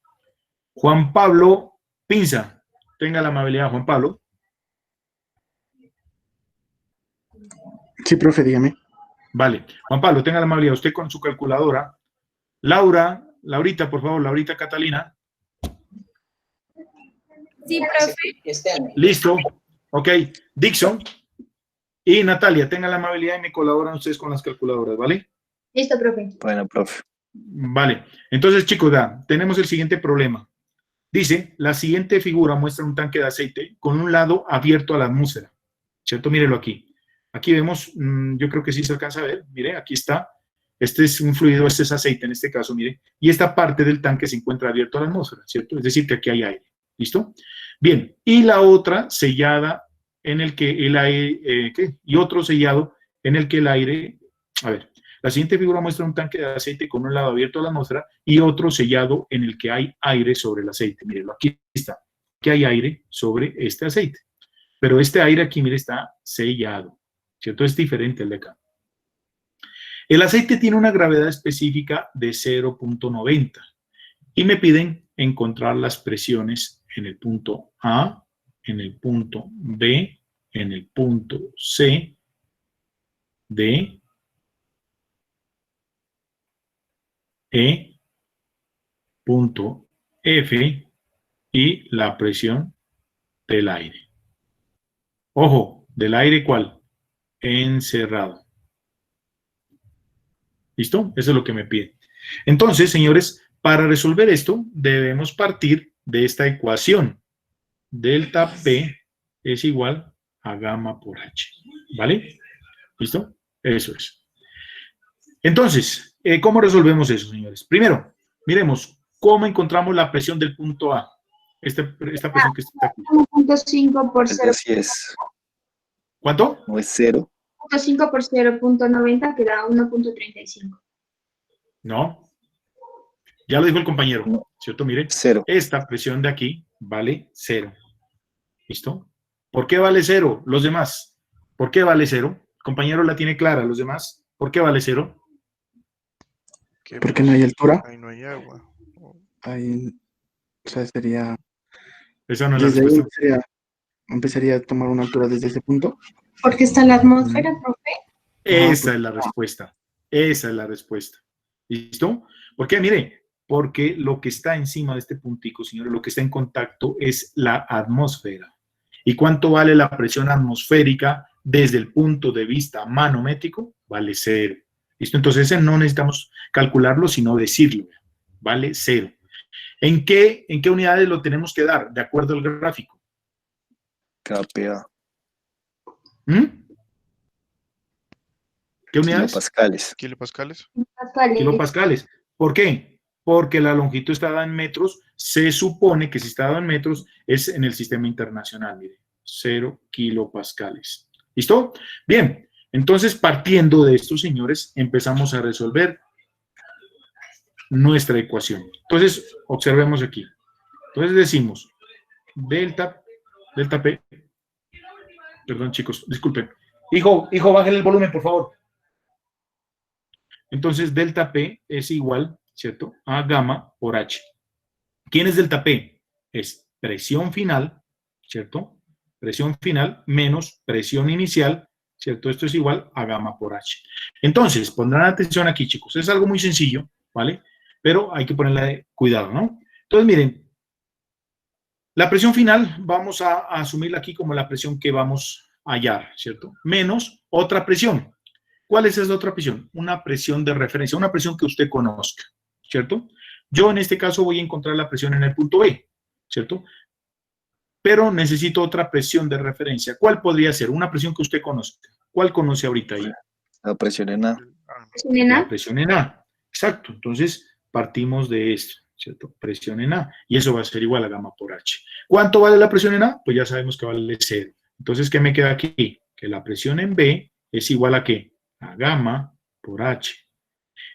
B: Juan Pablo Pinza, tenga la amabilidad, Juan Pablo.
Q: Sí, profe, dígame.
B: Vale. Juan Pablo, tenga la amabilidad, usted con su calculadora. Laurita, por favor, Laurita Catalina.
C: Sí, profe.
B: Listo. Ok. Dixon y Natalia, tengan la amabilidad y me colaboran ustedes con las calculadoras, ¿vale?
R: Listo, profe.
K: Bueno, profe.
B: Vale. Entonces, chicos, tenemos el siguiente problema. Dice, la siguiente figura muestra un tanque de aceite con un lado abierto a la atmósfera. ¿Cierto? Mírelo aquí. Aquí vemos, yo creo que sí se alcanza a ver. Mire, aquí está. Este es un fluido, este es aceite en este caso, mire. Y esta parte del tanque se encuentra abierto a la atmósfera, ¿cierto? Es decir, que aquí hay aire. ¿Listo? Bien. Y la otra sellada en el que el aire, y otro sellado en el que el aire, a ver, la siguiente figura muestra un tanque de aceite con un lado abierto a la atmósfera y otro sellado en el que hay aire sobre el aceite. Mírenlo, aquí está. Aquí hay aire sobre este aceite. Pero este aire aquí, mire, está sellado. ¿Cierto? Es diferente al de acá. El aceite tiene una gravedad específica de 0.90 y me piden encontrar las presiones en el punto A, en el punto B, en el punto C, D, E, punto F y la presión del aire. Ojo, ¿del aire cuál? Encerrado. ¿Listo? Eso es lo que me pide. Entonces, señores, para resolver esto debemos partir de esta ecuación. Delta P es igual a gamma por H. ¿Vale? ¿Listo? Eso es. Entonces, ¿cómo resolvemos eso, señores? Primero, miremos cómo encontramos la presión del punto A. Esta presión que está aquí.
R: 1.5 por 0.
K: Así es.
B: ¿Cuánto?
K: No es 0.
R: 1.5 por 0.90 que da 1.35.
B: No. Ya lo dijo el compañero, ¿cierto? Mire,
K: 0.
B: Esta presión de aquí vale 0. ¿Listo? ¿Por qué vale 0? Los demás. ¿Por qué vale 0? El compañero la tiene clara. Los demás, ¿por qué vale 0?
Q: Porque no hay altura.
F: Ahí no hay agua.
Q: Ahí, o sea, sería...
B: Esa no es la
Q: desde ahí
B: respuesta.
Q: empezaría a tomar una altura desde ese punto.
R: Porque está en la atmósfera, profe.
B: Esa es la respuesta. Esa es la respuesta. ¿Listo? ¿Por qué? Mire, porque lo que está encima de este puntico, señores, lo que está en contacto es la atmósfera. ¿Y cuánto vale la presión atmosférica desde el punto de vista manométrico? Vale 0. ¿Listo? Entonces, ese no necesitamos calcularlo, sino decirlo. Vale 0. ¿En qué unidades lo tenemos que dar? De acuerdo al gráfico.
K: KPa.
B: ¿Qué unidades?
K: Kilopascales.
F: Kilopascales.
B: Kilopascales. ¿Por qué? Porque la longitud está dada en metros. Se supone que si está dado en metros es en el sistema internacional. Mire, 0 kilopascales. ¿Listo? Bien. Entonces, partiendo de esto, señores, empezamos a resolver nuestra ecuación. Entonces, observemos aquí. Entonces decimos, delta P. Perdón, chicos, disculpen. Hijo, bájale el volumen, por favor. Entonces, delta P es igual, ¿cierto?, a gamma por H. ¿Quién es delta P? Es presión final, ¿cierto? Presión final menos presión inicial, ¿cierto? Esto es igual a gamma por H. Entonces, pondrán atención aquí, chicos. Es algo muy sencillo, ¿vale? Pero hay que ponerle cuidado, ¿no? Entonces, miren, la presión final vamos a asumirla aquí como la presión que vamos a hallar, ¿cierto? Menos otra presión. ¿Cuál es esa otra presión? Una presión de referencia, una presión que usted conozca, ¿cierto? Yo en este caso voy a encontrar la presión en el punto B, ¿cierto? Pero necesito otra presión de referencia. ¿Cuál podría ser? Una presión que usted conozca. ¿Cuál conoce ahorita ahí?
K: La presión en A.
B: La presión en A. Exacto. Entonces, partimos de esto, ¿cierto? Presión en A. Y eso va a ser igual a gamma por H. ¿Cuánto vale la presión en A? Pues ya sabemos que vale 0. Entonces, ¿qué me queda aquí? Que la presión en B es igual a ¿qué? A gamma por H.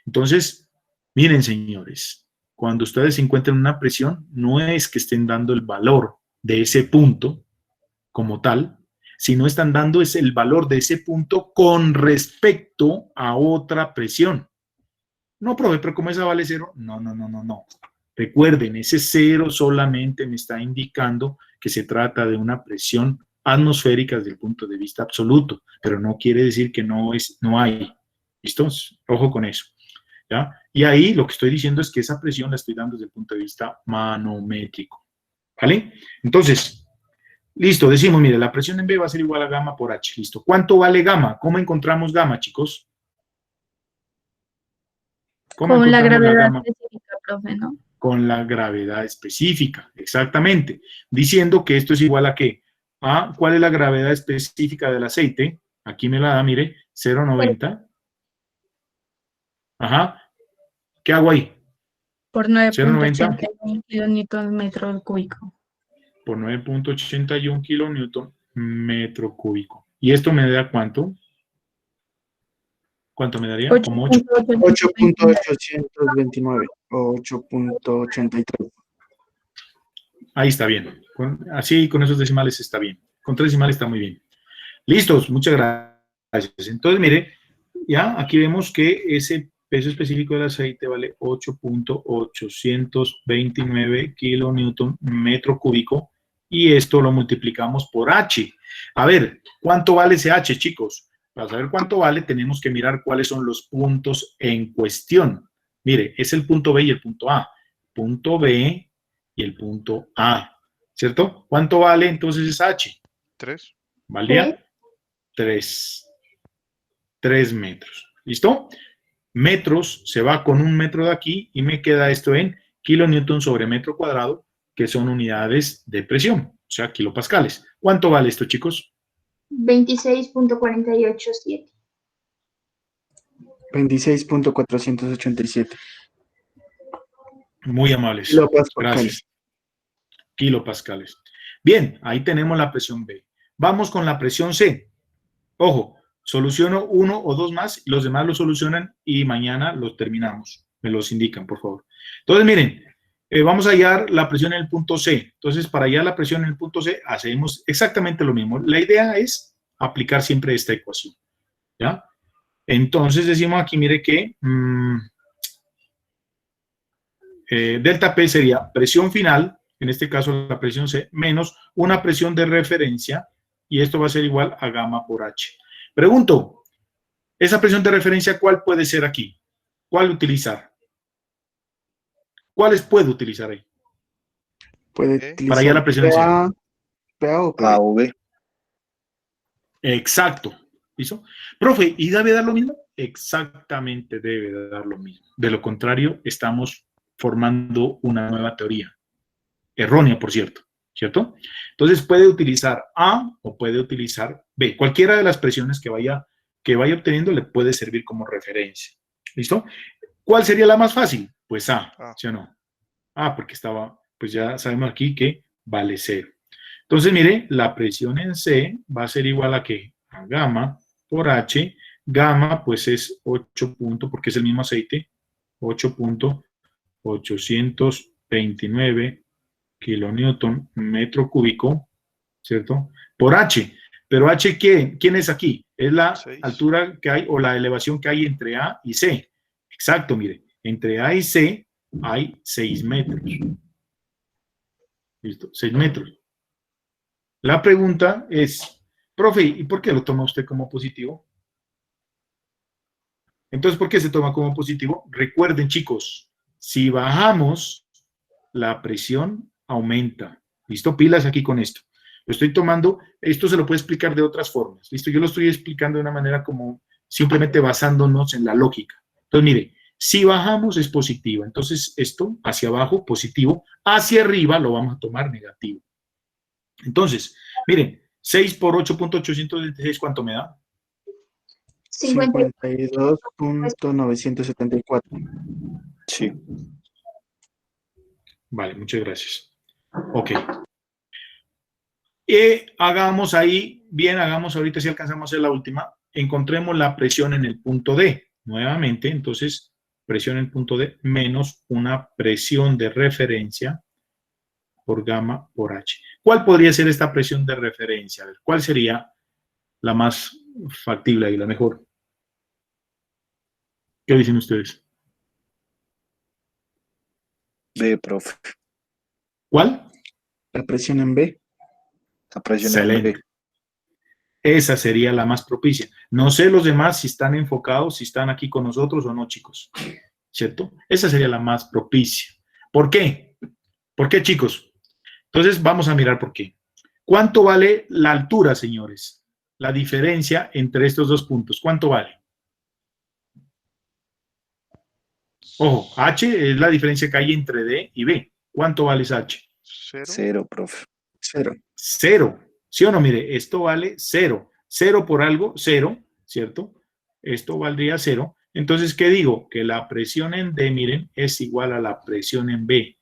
B: Entonces, miren, señores, cuando ustedes encuentren una presión, no es que estén dando el valor de ese punto como tal, sino están dando es el valor de ese punto con respecto a otra presión. No, profe, pero ¿cómo esa vale 0? No. Recuerden, ese 0 solamente me está indicando que se trata de una presión atmosférica desde el punto de vista absoluto, pero no quiere decir que no hay. ¿Listo? Ojo con eso. ¿Ya? Y ahí lo que estoy diciendo es que esa presión la estoy dando desde el punto de vista manométrico. ¿Vale? Entonces, listo, decimos, mire, la presión en B va a ser igual a gamma por H. Listo. ¿Cuánto vale gamma? ¿Cómo encontramos gamma, chicos? ¿Cómo
C: Con la
B: encontramos
C: gravedad
B: gamma?
C: específica, profe, ¿no?
B: Con la gravedad específica, exactamente. Diciendo que esto es igual a ¿qué? A, ¿cuál es la gravedad específica del aceite? Aquí me la da, mire, 0,90. Ajá. ¿Qué hago ahí?
C: Por 9.81 kilonewton metro cúbico.
B: Por 9.81 kilonewton metro cúbico. ¿Y esto me da cuánto? ¿Cuánto me daría? Como 8.
Q: 8.829 o 8.83.
B: Ahí está bien. Así con esos decimales está bien. Con 3 decimales está muy bien. Listos, muchas gracias. Entonces, mire, ya aquí vemos que ese peso específico del aceite vale 8.829 kilonewton metro cúbico y esto lo multiplicamos por H. A ver, ¿cuánto vale ese H, chicos? Para saber cuánto vale, tenemos que mirar cuáles son los puntos en cuestión. Mire, es el punto B y el punto A. Punto B y el punto A, ¿cierto? ¿Cuánto vale entonces esa H?
F: 3.
B: ¿Valdría? 3 metros. ¿Listo? Metros se va con 1 metro de aquí y me queda esto en kilonewton sobre metro cuadrado, que son unidades de presión, o sea, kilopascales. ¿Cuánto vale esto, chicos?
R: 26.487.
Q: 26.487.
B: Muy amables. Gracias. Kilopascales. Bien, ahí tenemos la presión B. Vamos con la presión C. Ojo, soluciono 1 o 2 más, los demás los solucionan y mañana los terminamos. Me los indican, por favor. Entonces, miren, vamos a hallar la presión en el punto C. Entonces, para hallar la presión en el punto C, hacemos exactamente lo mismo. La idea es aplicar siempre esta ecuación. ¿Ya? Entonces, decimos aquí, mire que delta P sería presión final, en este caso la presión C, menos una presión de referencia, y esto va a ser igual a gamma por H. Pregunto, ¿esa presión de referencia cuál puede ser aquí? ¿Cuál utilizar? ¿Cuáles puedo utilizar ahí?
Q: Puede utilizar
B: para hallar la presión C.
Q: PA o
K: A o B.
B: Exacto. ¿Listo? Profe, ¿y debe dar lo mismo? Exactamente debe dar lo mismo. De lo contrario, estamos formando una nueva teoría. Errónea, por cierto. ¿Cierto? Entonces puede utilizar A o puede utilizar B. Cualquiera de las presiones que vaya obteniendo le puede servir como referencia. ¿Listo? ¿Cuál sería la más fácil? Pues A, ¿sí o no? A, porque estaba, pues ya sabemos aquí que vale 0. Entonces, mire, la presión en C va a ser igual a ¿qué? A gamma por H. Gamma, pues es 8 puntos, porque es el mismo aceite, 8.829 kilonewton metro cúbico, ¿cierto? Por H. Pero H, ¿quién es aquí? Es la 6. Altura que hay o la elevación que hay entre A y C. Exacto, mire. Entre A y C hay 6 metros. ¿Listo? 6 metros. La pregunta es, profe, ¿y por qué lo toma usted como positivo? Entonces, ¿por qué se toma como positivo? Recuerden, chicos, si bajamos, la presión aumenta. ¿Listo? Pilas aquí con esto. Lo estoy tomando, esto se lo puede explicar de otras formas. ¿Listo? Yo lo estoy explicando de una manera como simplemente basándonos en la lógica. Entonces, mire, si bajamos es positiva. Entonces, esto hacia abajo, positivo. Hacia arriba lo vamos a tomar negativo. Entonces, miren, 6 por 8.826, ¿cuánto me da?
Q: 52.974.
K: Sí.
B: Vale, muchas gracias. Ok. Hagamos ahí, bien, hagamos ahorita si alcanzamos a hacer la última, encontremos la presión en el punto D. Nuevamente, entonces, presión en el punto D menos una presión de referencia por gamma por H. ¿Cuál podría ser esta presión de referencia? A ver, ¿cuál sería la más factible y la mejor? ¿Qué dicen ustedes?
K: B, profe.
B: ¿Cuál?
Q: La presión en B.
K: La presión en
B: Excelente.
K: B.
B: Esa sería la más propicia. No sé los demás si están enfocados, si están aquí con nosotros o no, chicos. ¿Cierto? Esa sería la más propicia. ¿Por qué? ¿Por qué, chicos? Entonces, vamos a mirar por qué. ¿Cuánto vale la altura, señores? La diferencia entre estos dos puntos. ¿Cuánto vale? Ojo, H es la diferencia que hay entre D y B. ¿Cuánto vale esa H?
K: Cero, profe.
Q: Cero.
B: Cero. ¿Sí o no? Mire, esto vale cero. Cero por algo, cero, ¿cierto? Esto valdría cero. Entonces, ¿qué digo? Que la presión en D, miren, es igual a la presión en B.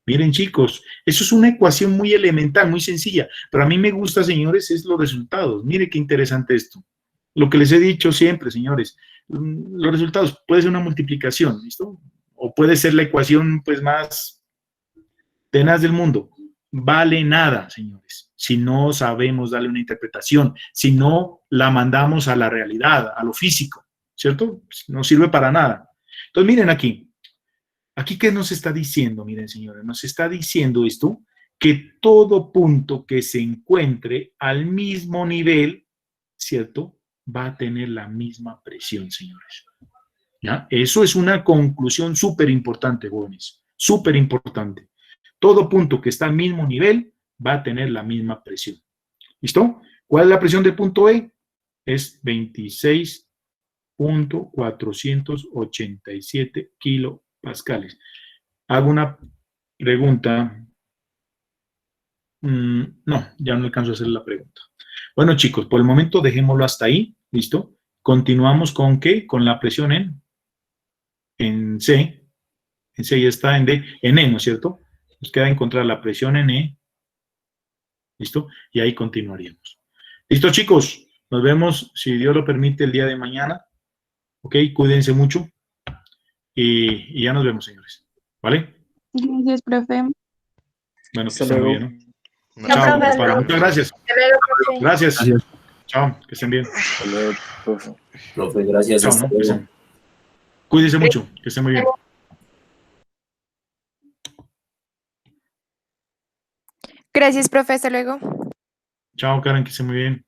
B: Miren, chicos, eso es una ecuación muy elemental, muy sencilla. Pero a mí me gusta, señores, es los resultados. Mire qué interesante esto. Lo que les he dicho siempre, señores, los resultados puede ser una multiplicación, ¿listo? O puede ser la ecuación, pues, más tenaz del mundo. Vale nada, señores, si no sabemos darle una interpretación, si no la mandamos a la realidad, a lo físico, ¿cierto? No sirve para nada. Entonces, miren aquí. Aquí, ¿qué nos está diciendo? Miren, señores, nos está diciendo esto, que todo punto que se encuentre al mismo nivel, ¿cierto? Va a tener la misma presión, señores. ¿Ya? Eso es una conclusión súper importante, jóvenes, súper importante. Todo punto que está al mismo nivel va a tener la misma presión. ¿Listo? ¿Cuál es la presión del punto E? Es 26.487 kilopascales. Hago una pregunta. No, ya no alcanzo a hacer la pregunta. Bueno, chicos, por el momento dejémoslo hasta ahí. ¿Listo? Continuamos con ¿qué? Con la presión en C. En C ya está en D. En E, ¿no es cierto? Nos queda encontrar la presión en E. ¿Listo? Y ahí continuaríamos. ¿Listo, chicos? Nos vemos, si Dios lo permite, el día de mañana. ¿Ok? Cuídense mucho. Y ya nos vemos, señores. ¿Vale?
R: Gracias, profe.
B: Bueno, que
Q: Hasta
B: estén muy
Q: luego.
B: bien, ¿no? Chao,
G: profe.
B: Pablo. Muchas gracias. Gracias. Chao, que estén bien.
K: Hasta luego, profe.
N: Profe, gracias.
B: Chao,
N: Hasta
B: ¿no? Que
N: luego.
B: cuídense mucho, que estén muy bien.
G: Gracias, profe. Hasta luego.
B: Chao, Karen, que estén muy bien.